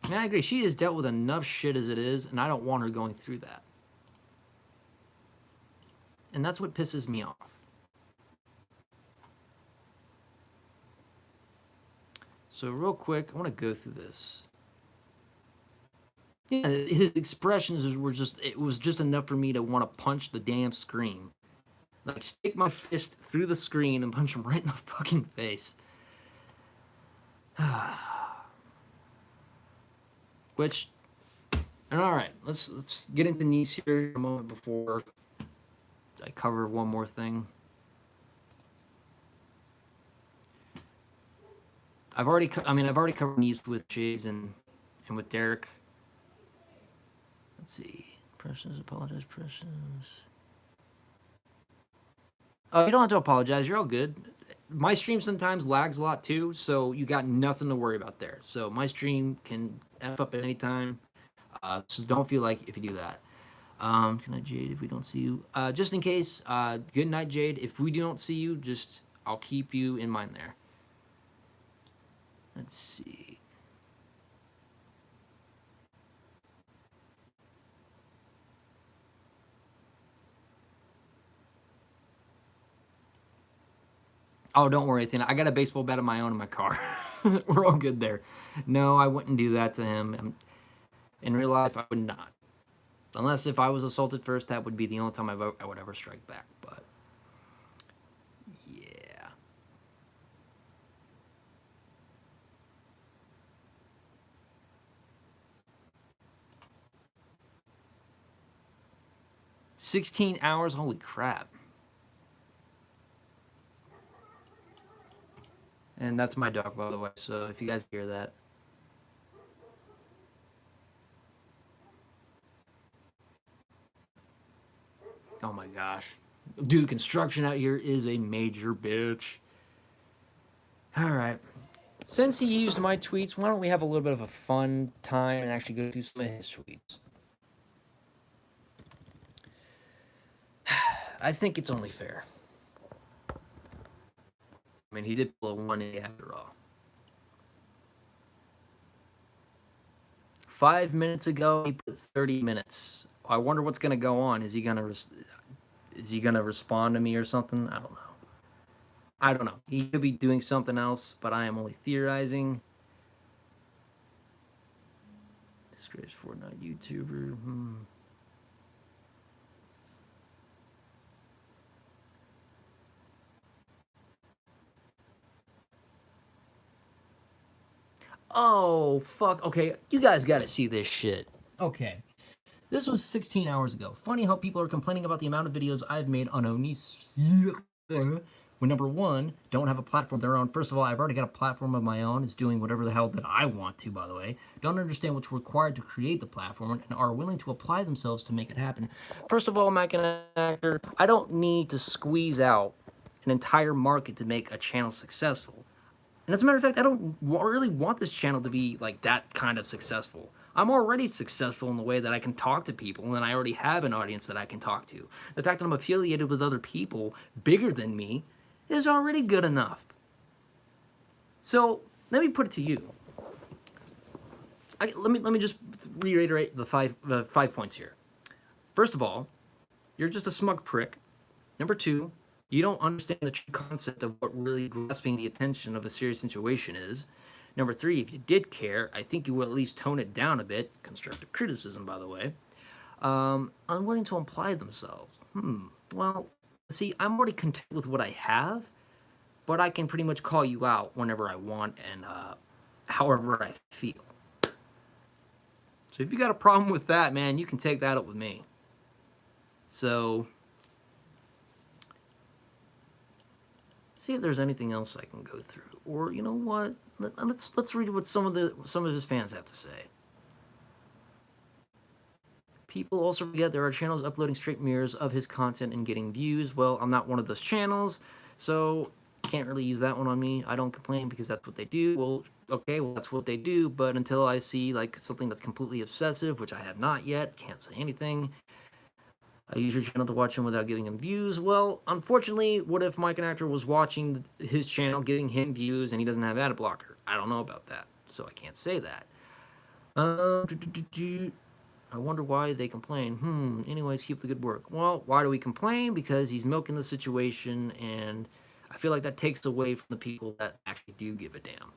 And I agree. She has dealt with enough shit as it is, and I don't want her going through that. And that's what pisses me off. So real quick, I want to go through this. Yeah, his expressions were just, it was just enough for me to want to punch the damn screen. Like, stick my fist through the screen and punch him right in the fucking face. Which, and alright, let's get into Nice here a moment before I cover one more thing. I've already covered Nice with Shades and with Derek. Let's see. Precious, apologize, Precious. Oh, you don't have to apologize. You're all good. My stream sometimes lags a lot too, so you got nothing to worry about there. So my stream can F up at any time. So don't feel like if you do that. Good night, Jade, if we don't see you. Just in case, good night, Jade. If we don't see you, just, I'll keep you in mind there. Let's see. Oh, don't worry, Athena. I got a baseball bat of my own in my car. We're all good there. No, I wouldn't do that to him. In real life, I would not. Unless if I was assaulted first, that would be the only time I would ever strike back. But, yeah. $16 hours? Holy crap. And that's my dog, by the way, so if you guys hear that. Oh my gosh. Dude, construction out here is a major bitch. Alright. Since he used my tweets, why don't we have a little bit of a fun time and actually go through some of his tweets? I think it's only fair. I mean, he did pull a 1A after all. 5 minutes ago, he put 30 minutes. I wonder what's gonna go on. Is he gonna respond to me or something? I don't know. I don't know. He could be doing something else, but I am only theorizing. Disgraced Fortnite YouTuber. Oh, fuck. Okay, you guys gotta see this shit. Okay. This was 16 hours ago. Funny how people are complaining about the amount of videos I've made on Onis. When number one, don't have a platform of their own. First of all, I've already got a platform of my own. It's doing whatever the hell that I want to, by the way. Don't understand what's required to create the platform and are willing to apply themselves to make it happen. First of all, Mac and Actor, I don't need to squeeze out an entire market to make a channel successful. And as a matter of fact, I don't really want this channel to be like that kind of successful. I'm already successful in the way that I can talk to people, and I already have an audience that I can talk to. The fact that I'm affiliated with other people bigger than me is already good enough. So let me put it to you. Let me just reiterate the five points here. First of all, you're just a smug prick. Number two, you don't understand the true concept of what really grasping the attention of a serious situation is. Number three, if you did care, I think you will at least tone it down a bit. Constructive criticism, by the way. Unwilling to apply themselves. Well, see, I'm already content with what I have, but I can pretty much call you out whenever I want and however I feel. So if you got a problem with that, man, you can take that up with me. So, see if there's anything else I can go through. Or you know what? Let's read what some of his fans have to say. People also forget there are channels uploading straight mirrors of his content and getting views. Well, I'm not one of those channels, so can't really use that one on me. I don't complain because that's what they do. Well, okay, well that's what they do, but until I see like something that's completely obsessive, which I have not yet, can't say anything. I use your channel to watch him without giving him views. Well, unfortunately, what if Mike and Actor was watching his channel, giving him views, and he doesn't have ad blocker? I don't know about that, so I can't say that. I wonder why they complain. Anyways, keep the good work. Well, why do we complain? Because he's milking the situation, and I feel like that takes away from the people that actually do give a damn.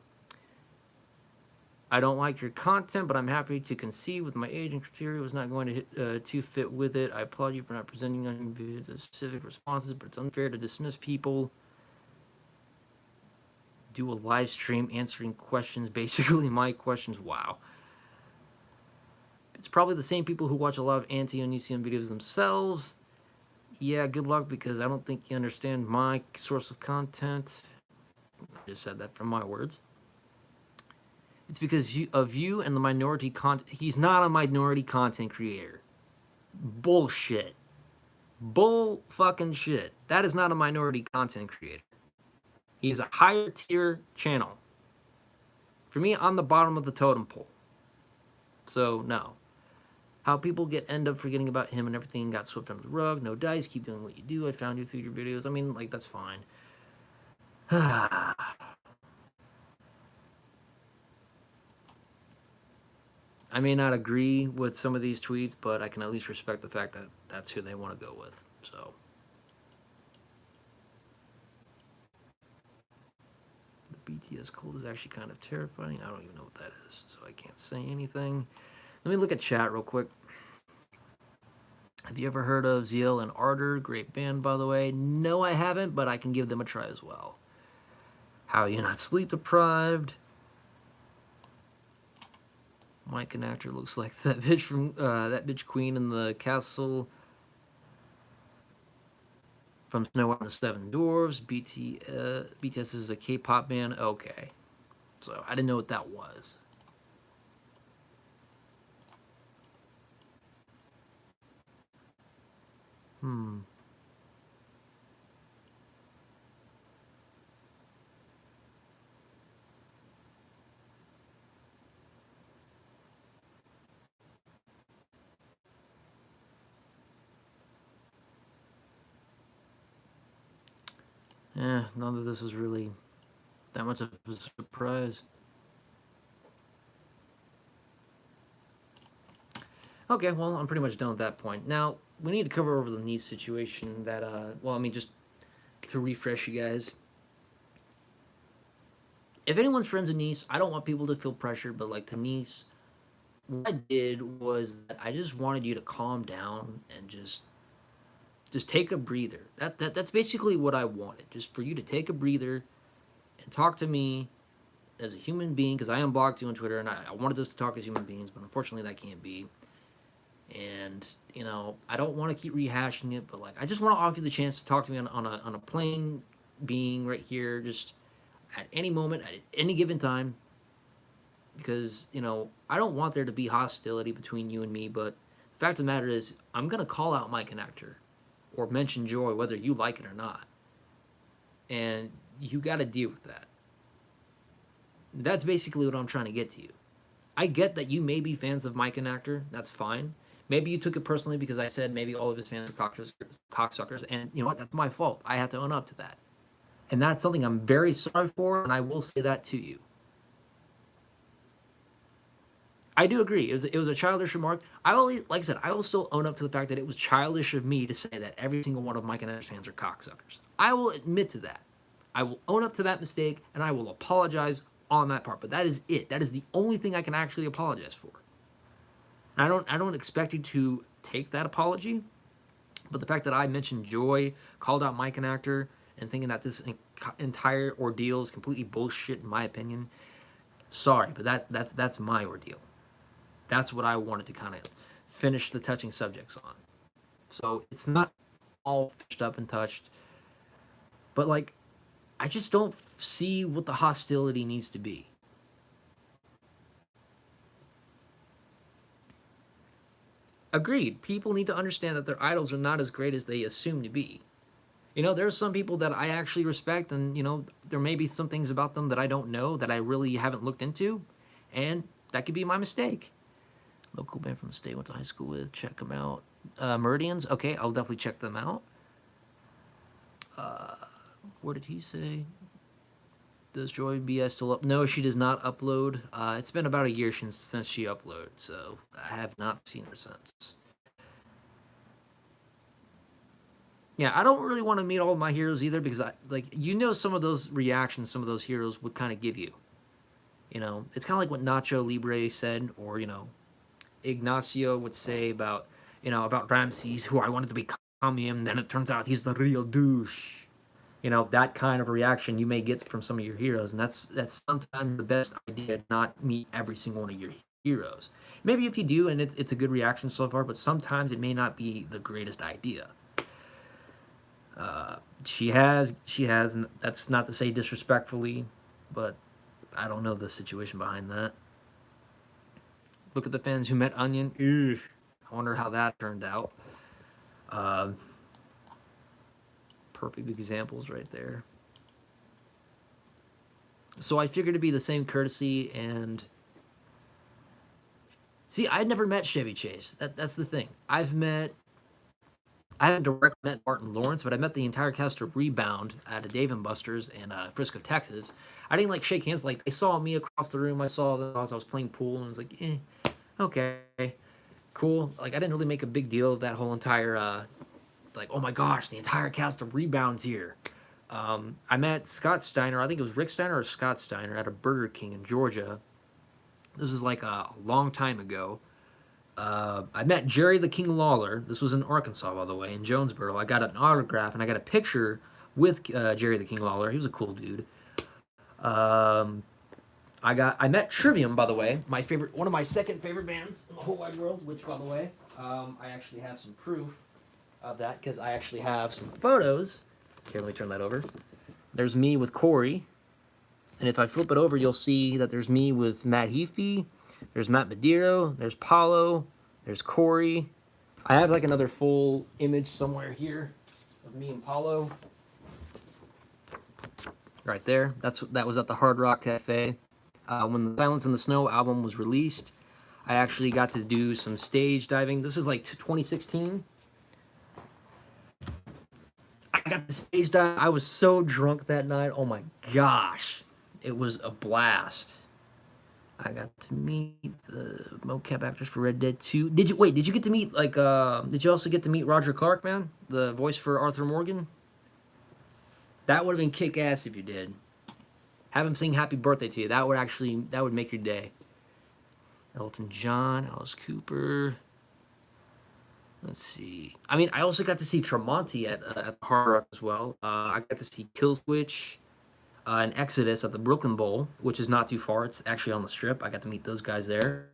I don't like your content, but I'm happy to concede with my age and criteria was not going to to fit with it. I applaud you for not presenting on your videos as specific responses, but it's unfair to dismiss people. Do a live stream answering questions, basically my questions. Wow. It's probably the same people who watch a lot of anti-Onision videos themselves. Yeah, good luck because I don't think you understand my source of content. I just said that from my words. It's because of you and the minority content. He's not a minority content creator. Bullshit. Bull fucking shit. That is not a minority content creator. He is a higher tier channel. For me, I'm the bottom of the totem pole. So, no. How people end up forgetting about him and everything got swept under the rug. No dice. Keep doing what you do. I found you through your videos. I mean, like, that's fine. I may not agree with some of these tweets, but I can at least respect the fact that that's who they want to go with. So, the BTS cult is actually kind of terrifying. I don't even know what that is, so I can't say anything. Let me look at chat real quick. Have you ever heard of Zeal and Ardor? Great band, by the way. No, I haven't, but I can give them a try as well. How are you not sleep deprived? Mike and actor looks like that bitch from that bitch queen in the castle from Snow White and the Seven Dwarfs. BTS is a K-pop band. Okay, so I didn't know what that was. None of this is really that much of a surprise. Okay, well, I'm pretty much done at that point. Now, we need to cover over the niece situation that, well, I mean, just to refresh you guys. If anyone's friends with niece, I don't want people to feel pressured, but like to niece, what I did was that I just wanted you to calm down and just take a breather. That's basically what I wanted, just for you to take a breather and talk to me as a human being, because I unblocked you on Twitter, and I wanted us to talk as human beings, but unfortunately that can't be. And you know, I don't want to keep rehashing it, but like I just want to offer you the chance to talk to me on a plain being right here, just at any moment, at any given time, because you know I don't want there to be hostility between you and me. But the fact of the matter is, I'm gonna call out my connector or mention Joy, whether you like it or not, and you got to deal with that. That's basically what I'm trying to get to you. I get that you may be fans of Mike and Actor. That's fine. Maybe you took it personally because I said maybe all of his fans are cocksuckers, and you know what? That's my fault. I have to own up to that, and that's something I'm very sorry for, and I will say that to you. I do agree. It was a childish remark. I will, like I said, I will still own up to the fact that it was childish of me to say that every single one of Mike and Actor's fans are cocksuckers. I will admit to that. I will own up to that mistake, and I will apologize on that part. But that is it. That is the only thing I can actually apologize for. I don't expect you to take that apology, but the fact that I mentioned Joy, called out Mike and Actor, and thinking that this entire ordeal is completely bullshit in my opinion. Sorry, but that's my ordeal. That's what I wanted to kind of finish the touching subjects on. So it's not all fished up and touched, but like I just don't see what the hostility needs to be. Agreed. People need to understand that their idols are not as great as they assume to be. You know, there are some people that I actually respect, and, you know, there may be some things about them that I don't know that I really haven't looked into, and that could be my mistake. Local band from the state went to high school with. Check them out. Meridians. Okay, I'll definitely check them out. What did he say? Does Joy BS still up? No, she does not upload. It's been about a year since she uploaded, so I have not seen her since. Yeah, I don't really want to meet all of my heroes either because some of those reactions some of those heroes would kind of give you. You know, it's kind of like what Nacho Libre said, or Ignacio would say about about Ramses, who I wanted to become him. Then it turns out he's the real douche. That kind of reaction you may get from some of your heroes, and that's sometimes the best idea. Not meet every single one of your heroes. Maybe if you do, and it's a good reaction so far, but sometimes it may not be the greatest idea. She has, and that's not to say disrespectfully, but I don't know the situation behind that. Look at the fans who met Onion. Ew. I wonder how that turned out. Uh, Perfect examples right there. So I figured it'd be the same courtesy and see. I had never met Chevy Chase. That's the thing. I haven't directly met Martin Lawrence, but I met the entire cast of Rebound at a Dave and Buster's in Frisco, Texas. I didn't shake hands. Like they saw me across the room. I saw them as I was playing pool, and I was like, okay, cool. Like I didn't really make a big deal of that whole entire oh my gosh, the entire cast of Rebounds here. I met Scott Steiner. I think it was Rick Steiner or Scott Steiner at a Burger King in Georgia. This was like a long time ago. I met Jerry the King Lawler. This was in Arkansas, by the way, in Jonesboro. I got an autograph and I got a picture with Jerry the King Lawler. He was a cool dude. I met Trivium, by the way, one of my second favorite bands in the whole wide world. Which, by the way, I actually have some proof of that because I actually have some photos. Here, let me turn that over. There's me with Corey, and if I flip it over, you'll see that there's me with Matt Heafy. There's Matt Madero. There's Paulo. There's Corey. I have another full image somewhere here of me and Paulo. Right there. That was at the Hard Rock Cafe. When the Silence in the Snow album was released, I actually got to do some stage diving. This is 2016. I got the stage dive. I was so drunk that night. Oh my gosh. It was a blast. I got to meet the mocap actors for Red Dead 2. Did you get to meet did you also get to meet Roger Clark, man? The voice for Arthur Morgan? That would have been kick ass if you did. Have him sing happy birthday to you. That would make your day. Elton John, Alice Cooper. Let's see. I mean, I also got to see Tremonti at the Hard Rock as well. I got to see Killswitch and Exodus at the Brooklyn Bowl, which is not too far. It's actually on the Strip. I got to meet those guys there.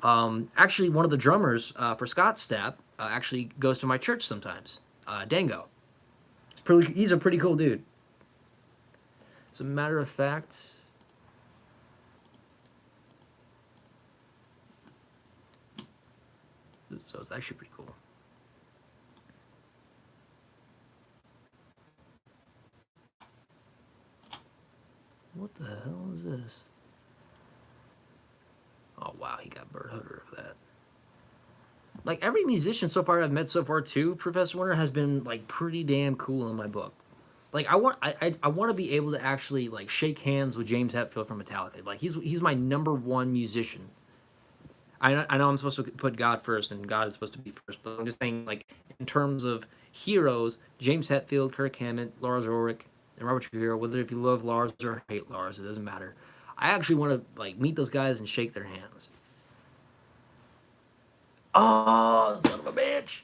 Actually, one of the drummers for Scott Stapp actually goes to my church sometimes. Dango. He's a pretty cool dude. As a matter of fact, so it's actually pretty cool. What the hell is this? Oh wow, he got Bert Hooter of that. Every musician so far I've met so far too, Professor Winter has been pretty damn cool in my book. I want to be able to actually shake hands with James Hetfield from Metallica. He's my number one musician. I know I'm supposed to put God first, and God is supposed to be first, but I'm just saying in terms of heroes, James Hetfield, Kirk Hammett, Lars Ulrich, and Robert Trujillo. Whether if you love Lars or hate Lars, it doesn't matter. I actually want to meet those guys and shake their hands. Oh, son of a bitch!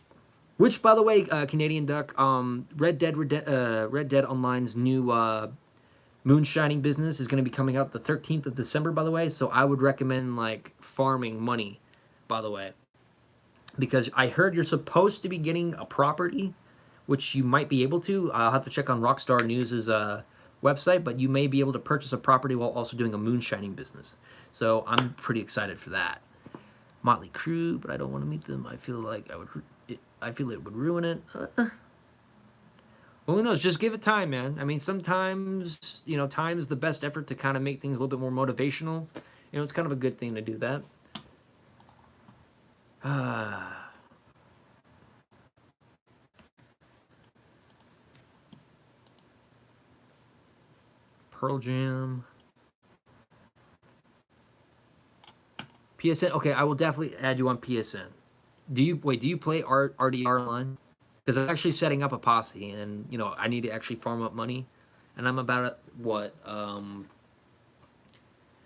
Which, by the way, Canadian Duck, Red Dead Online's new moonshining business is going to be coming out the 13th of December, by the way. So I would recommend farming money, by the way, because I heard you're supposed to be getting a property, which you might be able to. I'll have to check on Rockstar News' website, but you may be able to purchase a property while also doing a moonshining business. So I'm pretty excited for that. Motley Crue, but I don't want to meet them. I feel it would ruin it. Well, who knows? Just give it time, man. I mean, sometimes, time is the best effort to kind of make things a little bit more motivational. It's kind of a good thing to do that. Pearl Jam. PSN. Okay, I will definitely add you on PSN. Do you play RDR online? Because I'm actually setting up a posse, and I need to actually farm up money, and I'm about at what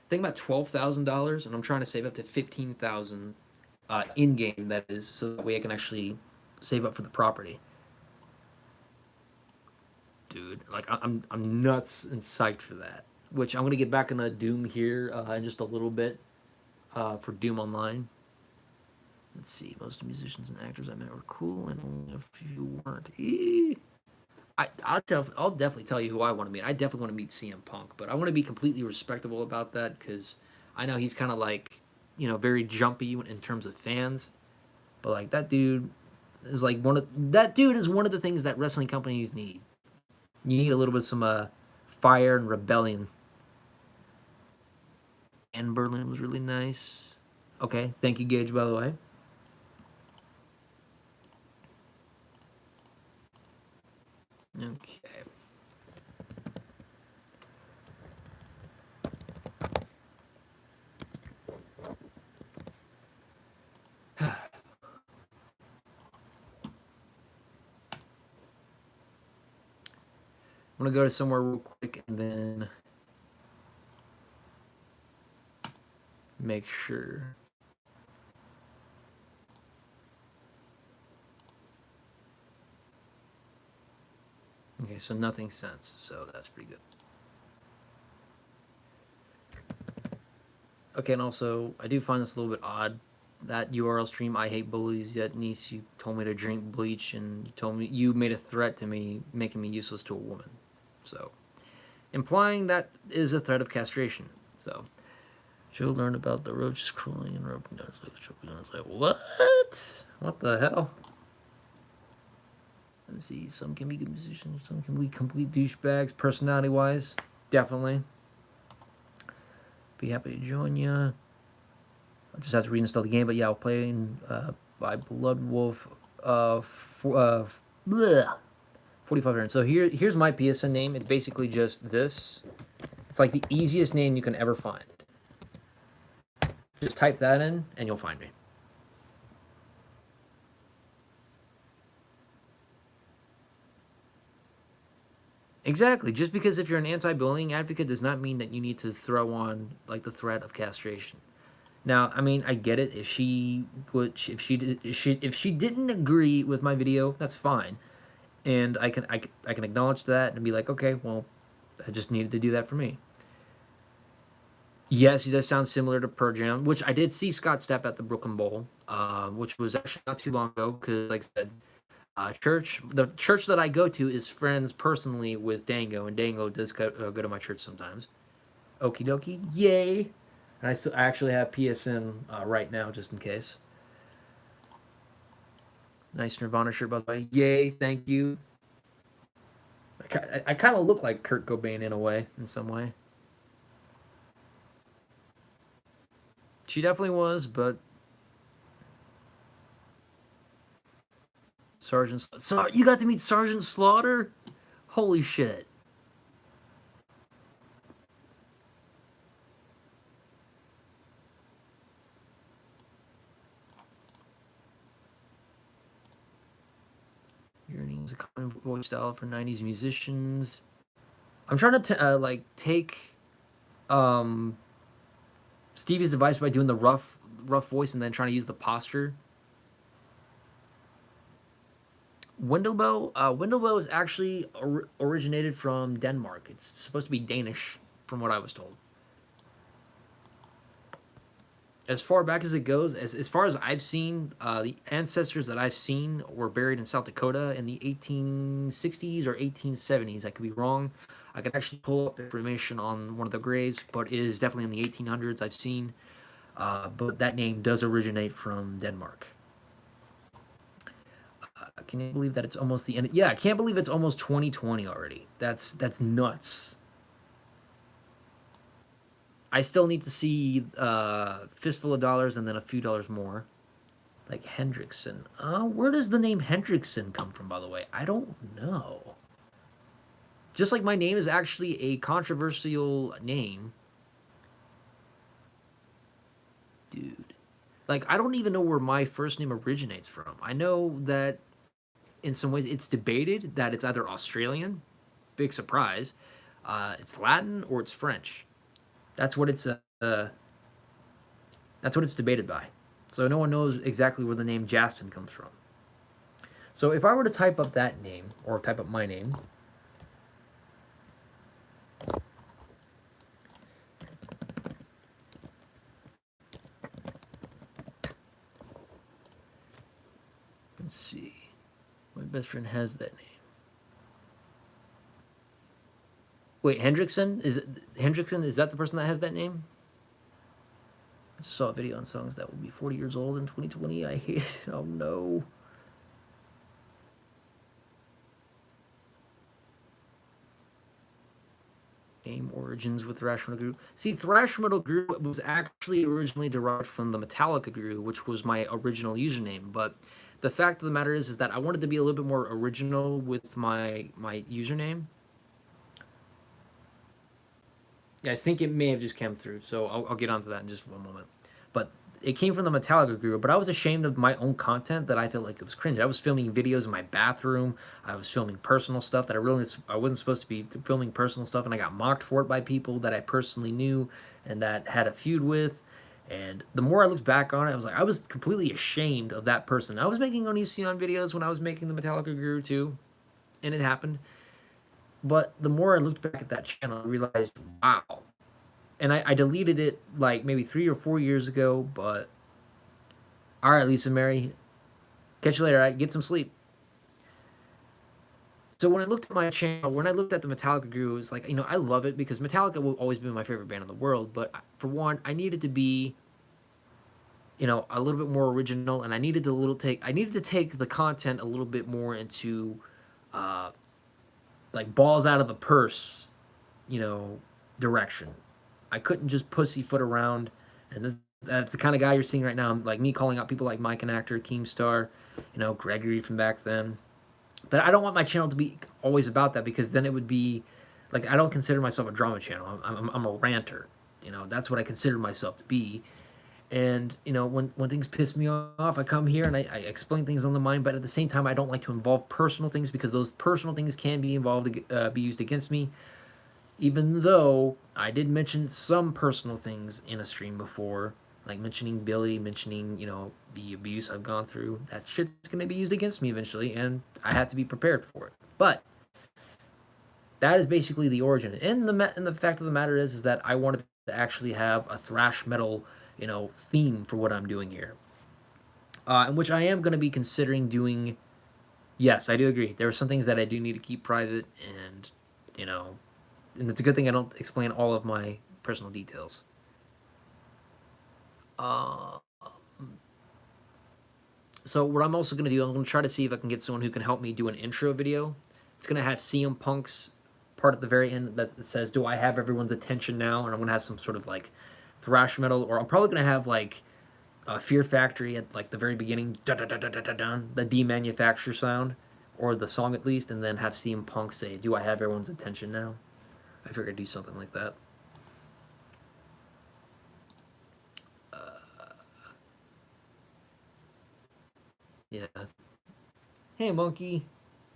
think about $12,000, and I'm trying to save up to 15,000 in game. That is, so that way I can actually save up for the property. Dude, like I'm nuts and psyched for that. Which I'm gonna get back into Doom here in just a little bit for Doom Online. Let's see. Most musicians and actors I met were cool, and only a few weren't. I'll definitely tell you who I want to meet. I definitely want to meet CM Punk, but I want to be completely respectable about that because I know he's kind of like, very jumpy in terms of fans. But like that dude is like that dude is one of the things that wrestling companies need. You need a little bit of some fire and rebellion. And Berlin was really nice. Okay, thank you, Gage. By the way. Okay. I'm gonna go to somewhere real quick and then make sure. Okay, so nothing since, so that's pretty good. Okay, and also I do find this a little bit odd. That URL stream, I hate bullies. Yet niece, you told me to drink bleach, and you made a threat to me, making me useless to a woman. So, implying that is a threat of castration. So, she'll learn about the roaches crawling and roping down. It's like, what? What the hell? Let's see. Some can be good musicians. Some can be complete douchebags. Personality-wise, definitely. Be happy to join you. I just have to reinstall the game, but yeah, I'll play by Blood Wolf. 4,500. So here's my PSN name. It's basically just this. It's like the easiest name you can ever find. Just type that in, and you'll find me. Exactly. Just because if you're an anti-bullying advocate does not mean that you need to throw on like the threat of castration. Now, I mean, I get it. If she didn't agree with my video, that's fine, and I can acknowledge that and be like, okay, well, I just needed to do that for me. Yes, he does sound similar to Pearl Jam, which I did see Scott Stapp at the Brooklyn Bowl, which was actually not too long ago. Because, like I said, the church that I go to is friends personally with Dango, and Dango does go to my church sometimes. Okie dokie, yay! And I actually have PSN right now, just in case. Nice Nirvana shirt, by the way. Yay, thank you. I kind of look like Kurt Cobain in a way, in some way. She definitely was, but you got to meet Sergeant Slaughter? Holy shit. Yearning is a common voice style for 90s musicians. I'm trying to take Stevie's advice by doing the rough voice and then trying to use the posture. Windelbo is actually originated from Denmark. It's supposed to be Danish, from what I was told. As far back as it goes, as far as I've seen, the ancestors that I've seen were buried in South Dakota in the 1860s or 1870s. I could be wrong. I could actually pull up information on one of the graves, but it is definitely in the 1800s I've seen. But that name does originate from Denmark. Can you believe that it's almost the end? Yeah, I can't believe it's almost 2020 already. That's nuts. I still need to see Fistful of Dollars and then a few dollars more. Like Hendrickson. Where does the name Hendrickson come from, by the way? I don't know. Just like my name is actually a controversial name. Dude. Like, I don't even know where my first name originates from. I know that in some ways it's debated that it's either Australian, big surprise, it's Latin, or it's French. That's what it's that's what it's debated by. So no one knows exactly where the name Jastin comes from. So if I were to type up that name, or type up my name, let's see. My best friend has that name. Wait, Hendrickson? Hendrickson? Is that the person that has that name? I just saw a video on songs that will be 40 years old in 2020. I hate it. Oh no. Name origins with Thrash Metal Guru. See, Thrash Metal Guru was actually originally derived from the Metallica Guru, which was my original username. But the fact of the matter is that I wanted to be a little bit more original with my username. Yeah, I think it may have just come through, so I'll get onto that in just one moment. But it came from the Metallica Guru, but I was ashamed of my own content that I felt like it was cringe. I was filming videos in my bathroom. I was filming personal stuff that I wasn't supposed to be filming personal stuff, and I got mocked for it by people that I personally knew and that had a feud with. And the more I looked back on it, I was like, I was completely ashamed of that person. I was making Onision videos when I was making the Metallica Guru too, and it happened. But the more I looked back at that channel, I realized, wow. And I deleted it like maybe 3 or 4 years ago, but all right, Lisa Mary, catch you later. All right, get some sleep. So when I looked at my channel, when I looked at the Metallica Guru, it was like, I love it because Metallica will always be my favorite band in the world. But for one, I needed to be, a little bit more original, and I needed to take the content a little bit more into, uh, like balls out of the purse, direction. I couldn't just pussyfoot around, and that's the kind of guy you're seeing right now. Like me calling out people like Mike and Actor, Keemstar, Gregory from back then. But I don't want my channel to be always about that because then it would be like I don't consider myself a drama channel. I'm a ranter. That's what I consider myself to be. And when things piss me off, I come here and I explain things on the mind. But at the same time, I don't like to involve personal things because those personal things can be be used against me. Even though I did mention some personal things in a stream before, like mentioning Billy, mentioning, the abuse I've gone through, that shit's going to be used against me eventually, and I have to be prepared for it. But that is basically the origin. And the fact of the matter is that I wanted to actually have a thrash metal, theme for what I'm doing here. In which I am going to be considering doing. Yes, I do agree. There are some things that I do need to keep private, and and it's a good thing I don't explain all of my personal details. Uh, so what I'm also going to do, I'm going to try to see if I can get someone who can help me do an intro video. It's going to have CM Punk's part at the very end that says, "Do I have everyone's attention now?" And I'm going to have some sort of like thrash metal, or I'm probably going to have like Fear Factory at like the very beginning, the demanufacture sound, or the song at least, and then have CM Punk say, "Do I have everyone's attention now?" I figured I'd do something like that. Yeah. Hey, monkey.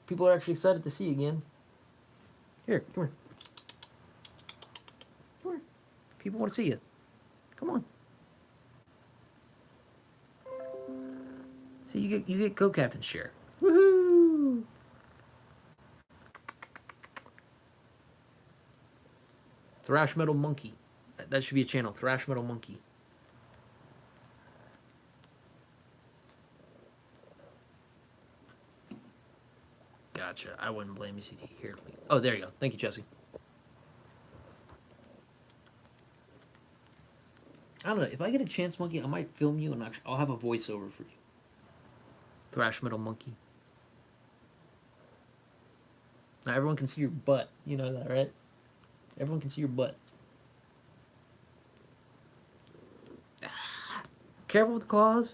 People are actually excited to see you again. Here, come here. Come here. People want to see you. Come on. See, you get co-captain share. Woohoo! Thrash Metal Monkey. That should be a channel. Thrash Metal Monkey. Gotcha. I wouldn't blame ECT here. Oh, there you go. Thank you, Jesse. I don't know. If I get a chance, Monkey, I might film you and I'll have a voiceover for you. Thrash Metal Monkey. Now everyone can see your butt. You know that, right? Everyone can see your butt. Careful with the claws.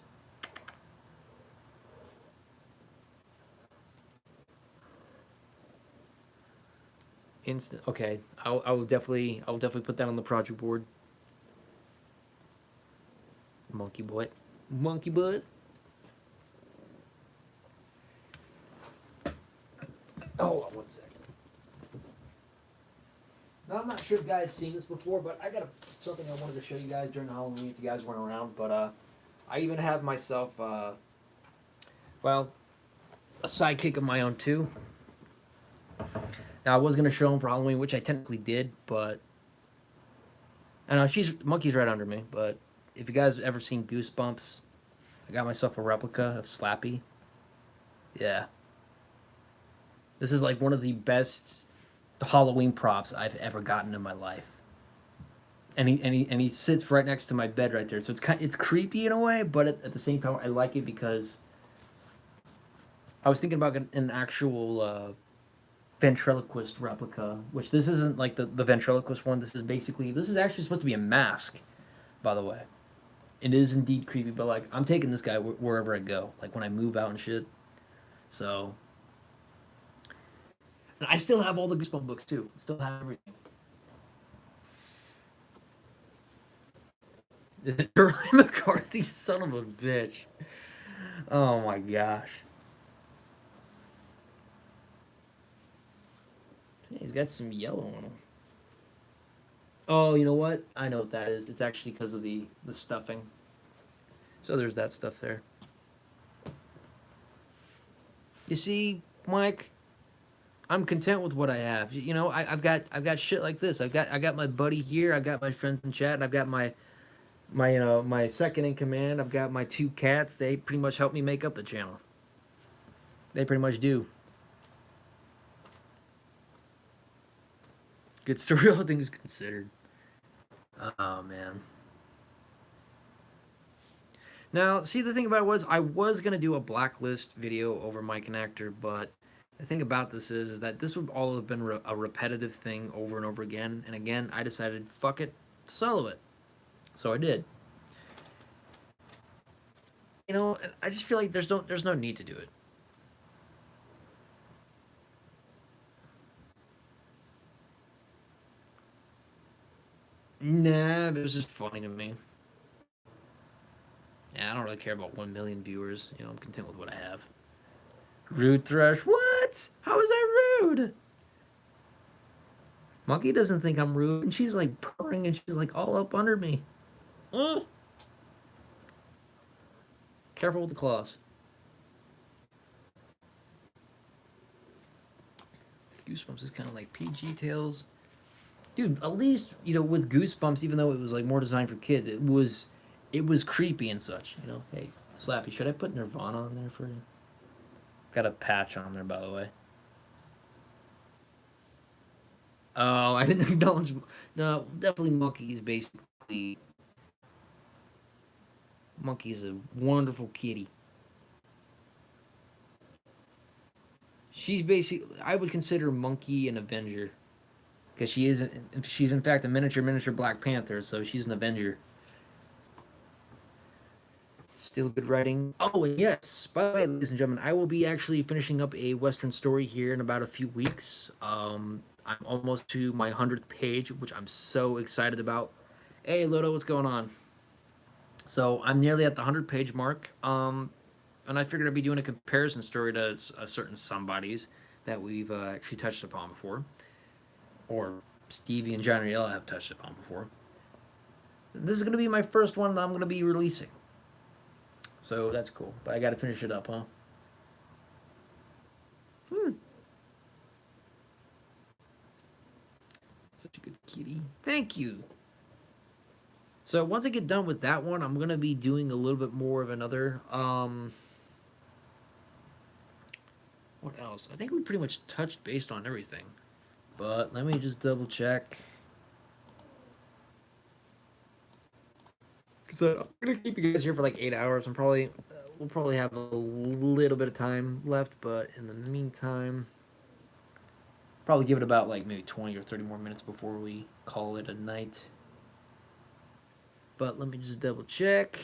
Instant. Okay, I will definitely put that on the project board. Monkey butt. Monkey butt. Hold on one second. Now, I'm not sure if you guys seen this before, but I got something I wanted to show you guys during Halloween if you guys weren't around. But I even have myself, well, a sidekick of my own too. Now, I was gonna show him for Halloween, which I technically did, but I know Monkey's right under me. But if you guys ever seen Goosebumps, I got myself a replica of Slappy. Yeah, this is like one of the best Halloween props I've ever gotten in my life. And he sits right next to my bed right there. So it's creepy in a way, but at the same time I like it because I was thinking about an actual ventriloquist replica, which this isn't like the ventriloquist one. This is actually supposed to be a mask, by the way. It is indeed creepy, but like I'm taking this guy wherever I go, like when I move out and shit. So, and I still have all the Goosebump books too. I still have everything. Is it Charlie McCarthy, son of a bitch? Oh my gosh. Yeah, he's got some yellow on him. Oh, you know what? I know what that is. It's actually because of the stuffing. So there's that stuff there. You see, Mike, I'm content with what I have. You know, I've got shit like this. I got my buddy here. I've got my friends in chat. And I've got my second in command. I've got my two cats. They pretty much help me make up the channel. They pretty much do. Good story, all things considered. Oh man. Now, see, the thing about it was I was gonna do a blacklist video over Mike and Actor, but the thing about this is that this would all have been a repetitive thing over and over again. And again, I decided, fuck it, solo it. So I did. You know, I just feel like there's no need to do it. Nah, it was just funny to me. Yeah, I don't really care about 1 million viewers. You know, I'm content with what I have. Rude Thrush, what? How is that rude? Monkey doesn't think I'm rude, and she's like purring and she's like all up under me. Uh, Careful with the claws. Goosebumps is kind of like PG Tales. Dude, at least, you know, with Goosebumps, even though it was like more designed for kids, it was creepy and such, you know. Hey, Slappy, should I put Nirvana on there for you? Got a patch on there, by the way. Oh, I didn't acknowledge. No, definitely Monkey is basically. Monkey is a wonderful kitty. She's basically. I would consider Monkey an Avenger. Because she's in fact a miniature Black Panther, so she's an Avenger. Still good writing. Oh, and yes, by the way, ladies and gentlemen, I will be actually finishing up a Western story here in about a few weeks. I'm almost to my 100th page, which I'm so excited about. Hey, Lodo, what's going on? So I'm nearly at the 100-page mark. And I figured I'd be doing a comparison story to a certain somebodies that we've actually touched upon before, or Stevie and John Riella have touched upon before. This is going to be my first one that I'm going to be releasing. So that's cool. But I got to finish it up, huh? Hmm. Such a good kitty. Thank you. So once I get done with that one, I'm going to be doing a little bit more of another. What else? I think we pretty much touched based on everything. But let me just double check. Because I'm gonna keep you guys here for like 8 hours. We'll probably have a little bit of time left, but in the meantime, probably give it about like maybe 20 or 30 more minutes before we call it a night. But let me just double check.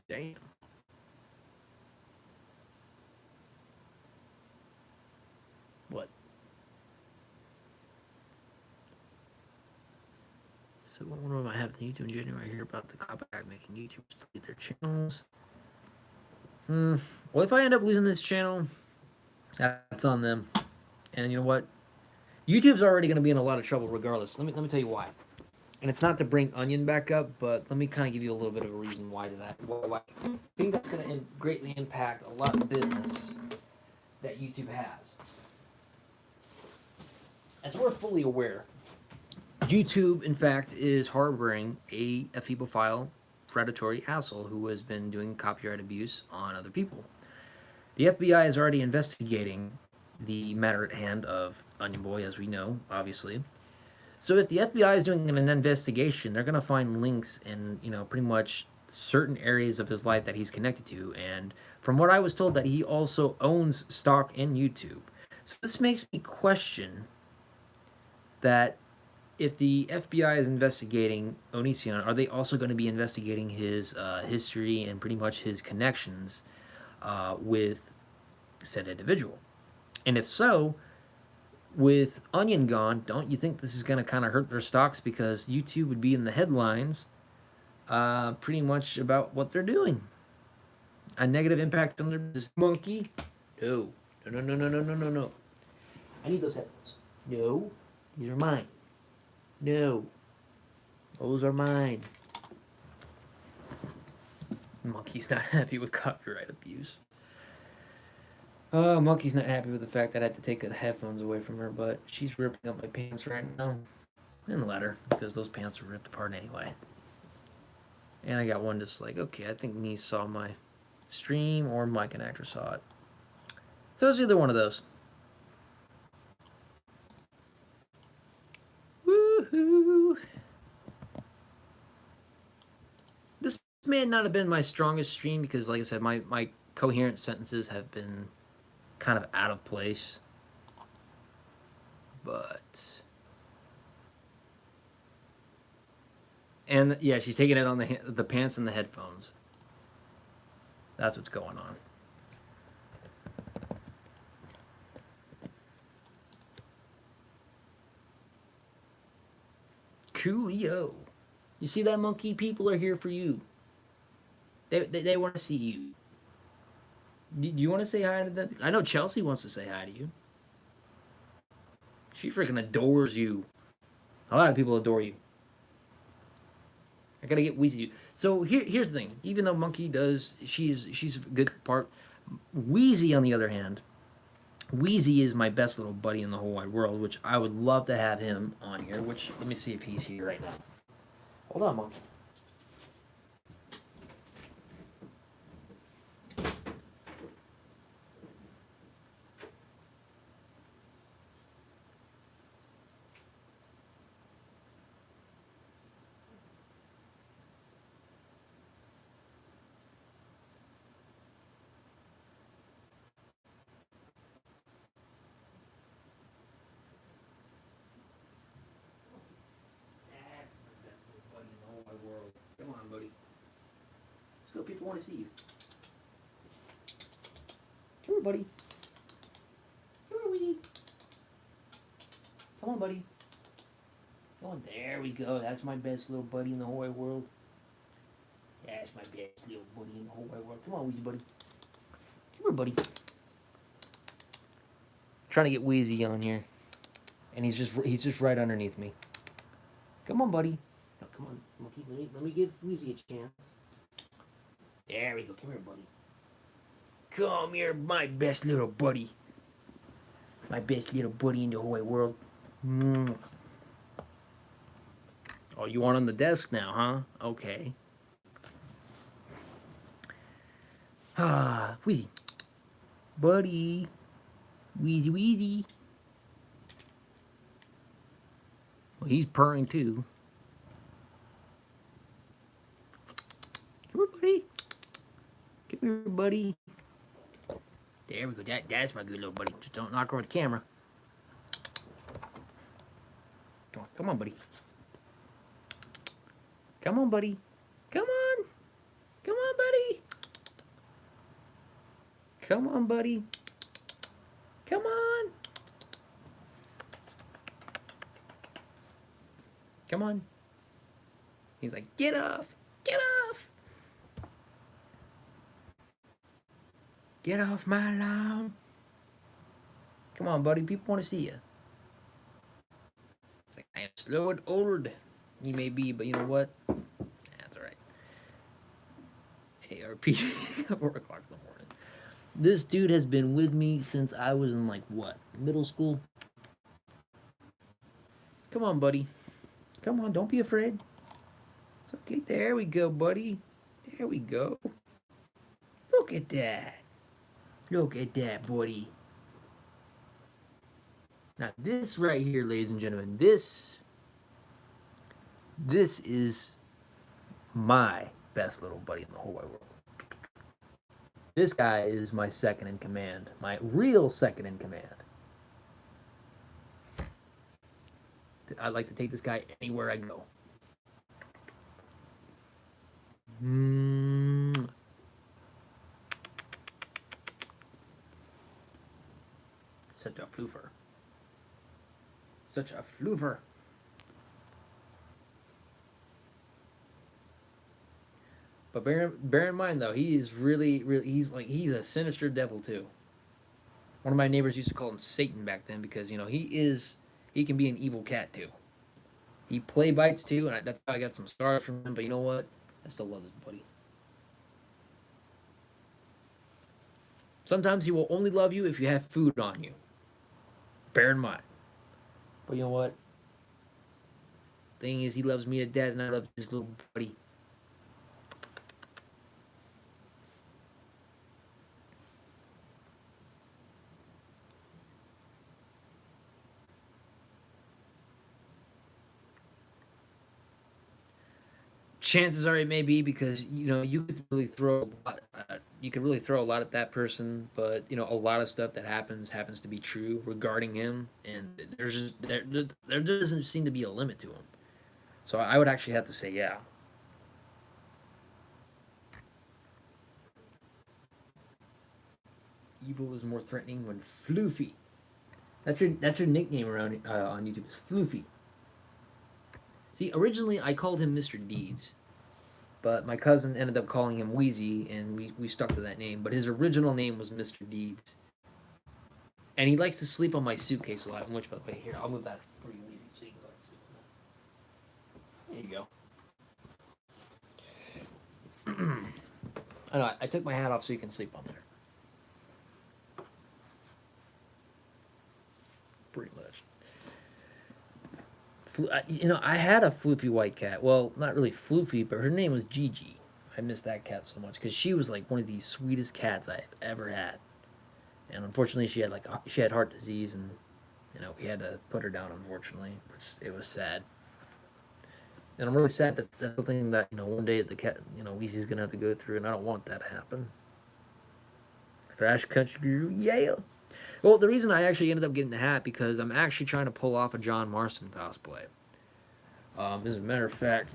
Damn. What? So what do I have the YouTube in January here about the copyright making YouTubers delete their channels? Well, if I end up losing this channel, that's on them. And you know what? YouTube's already going to be in a lot of trouble regardless. Let me tell you why. And it's not to bring Onion back up, but let me kind of give you a little bit of a reason why to that. Why I think that's going to greatly impact a lot of business that YouTube has. As we're fully aware, YouTube, in fact, is harboring a pedophile, predatory asshole who has been doing copyright abuse on other people. The FBI is already investigating the matter at hand of Onion Boy, as we know, obviously. So if the FBI is doing an investigation, they're going to find links in, pretty much certain areas of his life that he's connected to. And from what I was told, that he also owns stock in YouTube. So this makes me question that if the FBI is investigating Onision, are they also going to be investigating his history and pretty much his connections with said individual? And if so, with Onion gone, don't you think this is going to kind of hurt their stocks, because YouTube would be in the headlines pretty much about what they're doing? A negative impact on their business. Monkey? No. No, no, no, no, no, no, no, no. I need those headphones. No. These are mine. No. Those are mine. Monkey's not happy with copyright abuse. Monkey's not happy with the fact that I had to take the headphones away from her, but she's ripping up my pants right now. And let her, because those pants were ripped apart anyway. And I got one just like, okay, I think niece saw my stream, or Mike and Actor saw it. So it's either one of those. Woohoo! This may not have been my strongest stream, because, like I said, my coherent sentences have been kind of out of place. But... And yeah, she's taking it on the pants and the headphones. That's what's going on. Coolio. You see that, Monkey? People are here for you. They want to see you. Do you want to say hi to them? I know Chelsea wants to say hi to you. She freaking adores you. A lot of people adore you. I gotta get Wheezy. So here's the thing. Even though Monkey does, she's a good part. Wheezy, on the other hand, Wheezy is my best little buddy in the whole wide world, which I would love to have him on here. Which, let me see if he's here right now. Hold on, Monkey. World. Come on, buddy. Let's go. People want to see you. Come here, buddy. Come here, Weedy. Come on, buddy. Come on. There we go. That's my best little buddy in the whole wide world. That's my best little buddy in the whole wide world. Come on, Weezy, buddy. Come here, buddy. Trying to get Wheezy on here, and he's just right underneath me. Come on, buddy. No, come on, Monkey. Let me give Wheezy a chance. There we go. Come here, buddy. Come here, my best little buddy. My best little buddy in the whole wide world. Oh, you want on the desk now, huh? Okay. Ah, Wheezy. Buddy. Wheezy, Wheezy. Well, he's purring too. Come here, buddy. Come here, buddy. There we go. That's my good little buddy. Just don't knock over the camera. Come on, buddy. Come on, buddy. Come on. Come on, buddy. Come on, buddy. Come on. Come on. He's like, get off. Get off. Get off my lawn. Come on, buddy. People want to see you. It's like, I am slow and old. You may be, but you know what? That's all right. ARP, 4 o'clock in the morning. This dude has been with me since I was in, like, what? Middle school? Come on, buddy. Come on, don't be afraid. It's okay. There we go, buddy. There we go. Look at that. Look at that, buddy. Now, this right here, ladies and gentlemen, this is my best little buddy in the whole wide world. This guy is my second in command, my real second in command. I'd like to take this guy anywhere I go. Such a floofer. Such a floofer. But bear in mind though, he is really he's a sinister devil too. One of my neighbors used to call him Satan back then because he can be an evil cat too. He play bites too, and that's how I got some scars from him. But you know what? I still love this buddy. Sometimes he will only love you if you have food on you. Bear in mind. But you know what? Thing is, he loves me to death, and I love this little buddy. Chances are it may be because you could really throw a lot at that person, but a lot of stuff that happens to be true regarding him, and there doesn't seem to be a limit to him. So I would actually have to say yeah. Evil is more threatening when floofy. That's your nickname around on YouTube is Floofy. See, originally I called him Mr. Deeds, but my cousin ended up calling him Wheezy, and we stuck to that name. But his original name was Mr. Deeds, and he likes to sleep on my suitcase a lot. Which, by the way, here I'll move that for you, Wheezy, so you can go ahead and sleep on that. There you go. I know I took my hat off so you can sleep on there. Pretty much. I had a floofy white cat. Well, not really floofy, but her name was Gigi. I miss that cat so much because she was like one of the sweetest cats I've ever had. And unfortunately, she had heart disease, and we had to put her down. Unfortunately, it was sad. And I'm really sad that's something that one day the cat Weezy's gonna have to go through, and I don't want that to happen. Thrash Country Guru, yeah. Well, the reason I actually ended up getting the hat because I'm actually trying to pull off a John Marston cosplay. As a matter of fact,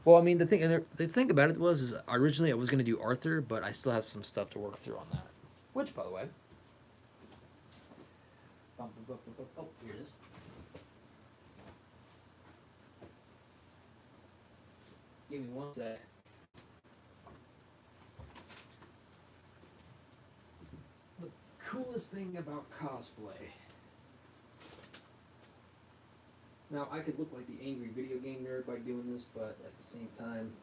well, I mean the thing about it is originally I was going to do Arthur, but I still have some stuff to work through on that. Which, by the way, oh, here it is. Give me one sec. Coolest thing about cosplay. Now, I could look like the angry video game nerd by doing this, but at the same time,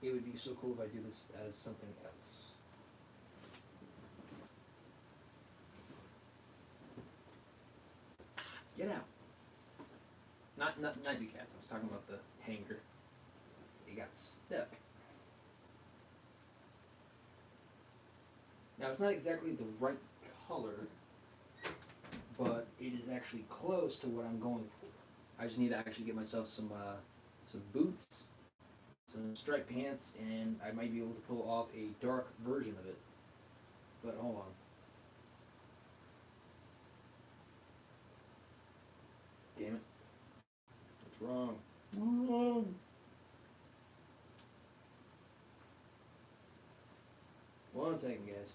it would be so cool if I do this as something else. Get out. Not you cats. I was talking about the hanger. It got stuck. Now, it's not exactly the right color, but it is actually close to what I'm going for. I just need to actually get myself some boots, some striped pants, and I might be able to pull off a dark version of it. But hold on. Damn it. What's wrong? What's wrong? One second, guys.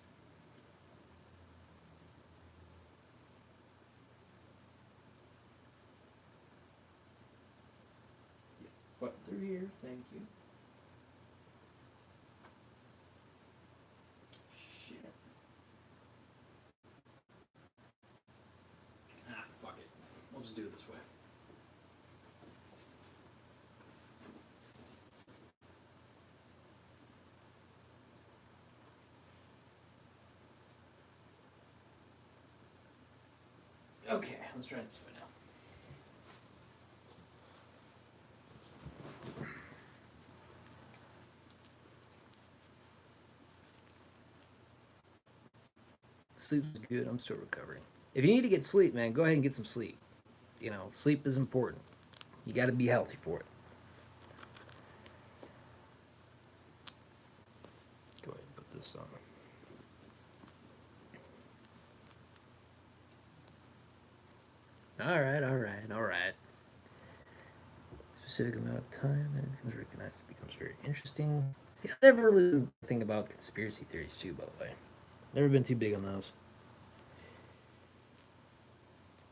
Button through here, thank you. Shit. Okay, let's try it this way now. Sleep's good. I'm still recovering. If you need to get sleep, man, go ahead and get some sleep. You know, sleep is important. You got to be healthy for it. Go ahead and put this on. All right. Specific amount of time that it becomes recognized, it becomes very interesting. See, I never really think about conspiracy theories too, by the way. Never been too big on those.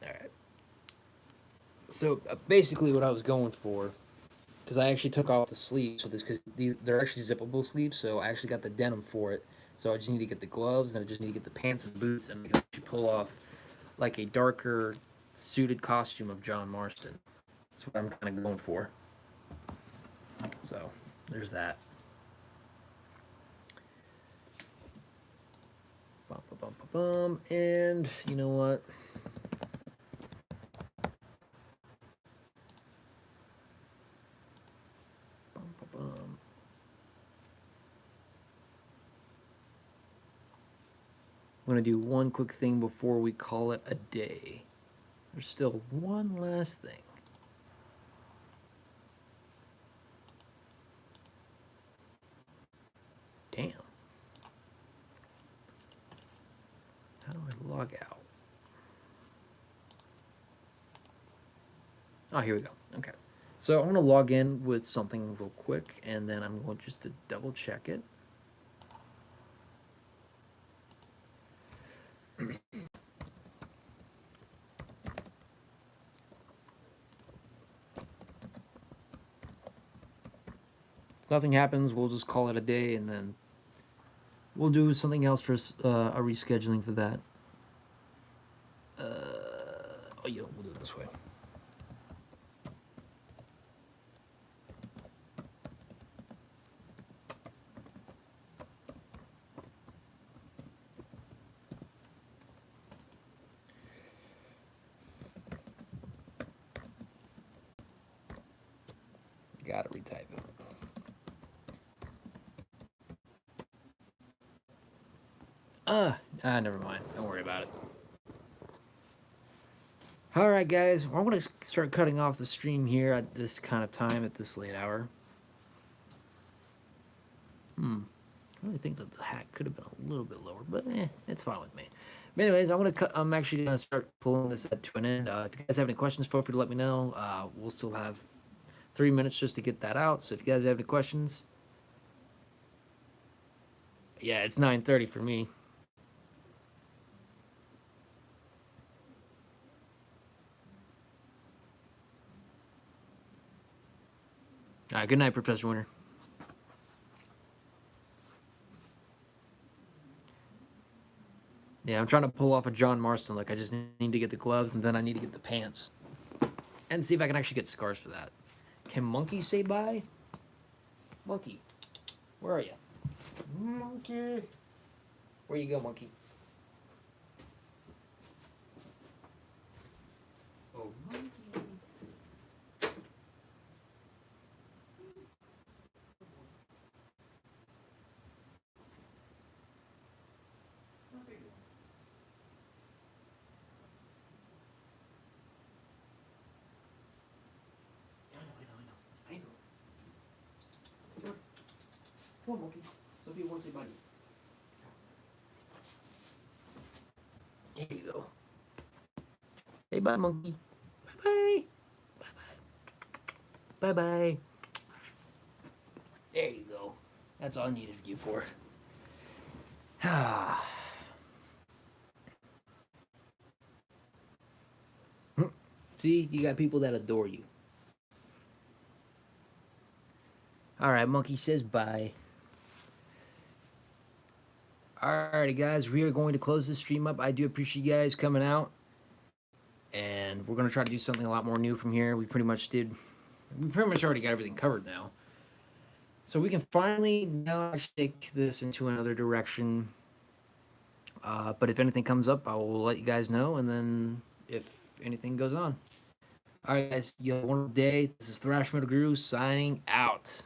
All right. So basically, what I was going for, because I actually took off the sleeves, so this because they're actually zippable sleeves, so I actually got the denim for it. So I just need to get the gloves, and I just need to get the pants and boots, and I can actually pull off like a darker suited costume of John Marston. That's what I'm kind of going for. So there's that. Bum, bum, bum, bum. And you know what? Bum, bum, bum. I'm going to do one quick thing before we call it a day. There's still one last thing. Damn. How do I log out? Oh, here we go. Okay. So I'm going to log in with something real quick, and then I'm going just to double check it. If nothing happens, we'll just call it a day, and then we'll do something else for a rescheduling for that. Oh, yeah, we'll do it this way. Gotta retype it. Never mind. Don't worry about it. All right, guys. Well, I'm going to start cutting off the stream here at this kind of time, at this late hour. I really think that the hat could have been a little bit lower, but it's fine with me. But anyways, I'm actually gonna start pulling this to an end. If you guys have any questions, feel free to let me know. We'll still have 3 minutes just to get that out. So if you guys have any questions, yeah, it's 9:30 for me. All right, good night, Professor Winter. Yeah, I'm trying to pull off a John Marston look. I just need to get the gloves, and then I need to get the pants. And see if I can actually get scars for that. Can Monkey say bye? Monkey, where are you? Monkey. Where you go, Monkey? Oh, Monkey. I know. Come on, Monkey. Sophia wants a buddy. There you go. Say bye, Monkey. Bye-bye. Bye-bye. Bye-bye. There you go. That's all I needed you for. See, you got people that adore you. All right, Monkey says bye. Alrighty, guys, we are going to close this stream up. I do appreciate you guys coming out, and we're going to try to do something a lot more new from here. We pretty much already got everything covered now. So we can finally now take this into another direction. But if anything comes up, I will let you guys know, and then if anything goes on. All right, guys, you have a wonderful day. This is ThrashMetalGuru's signing out.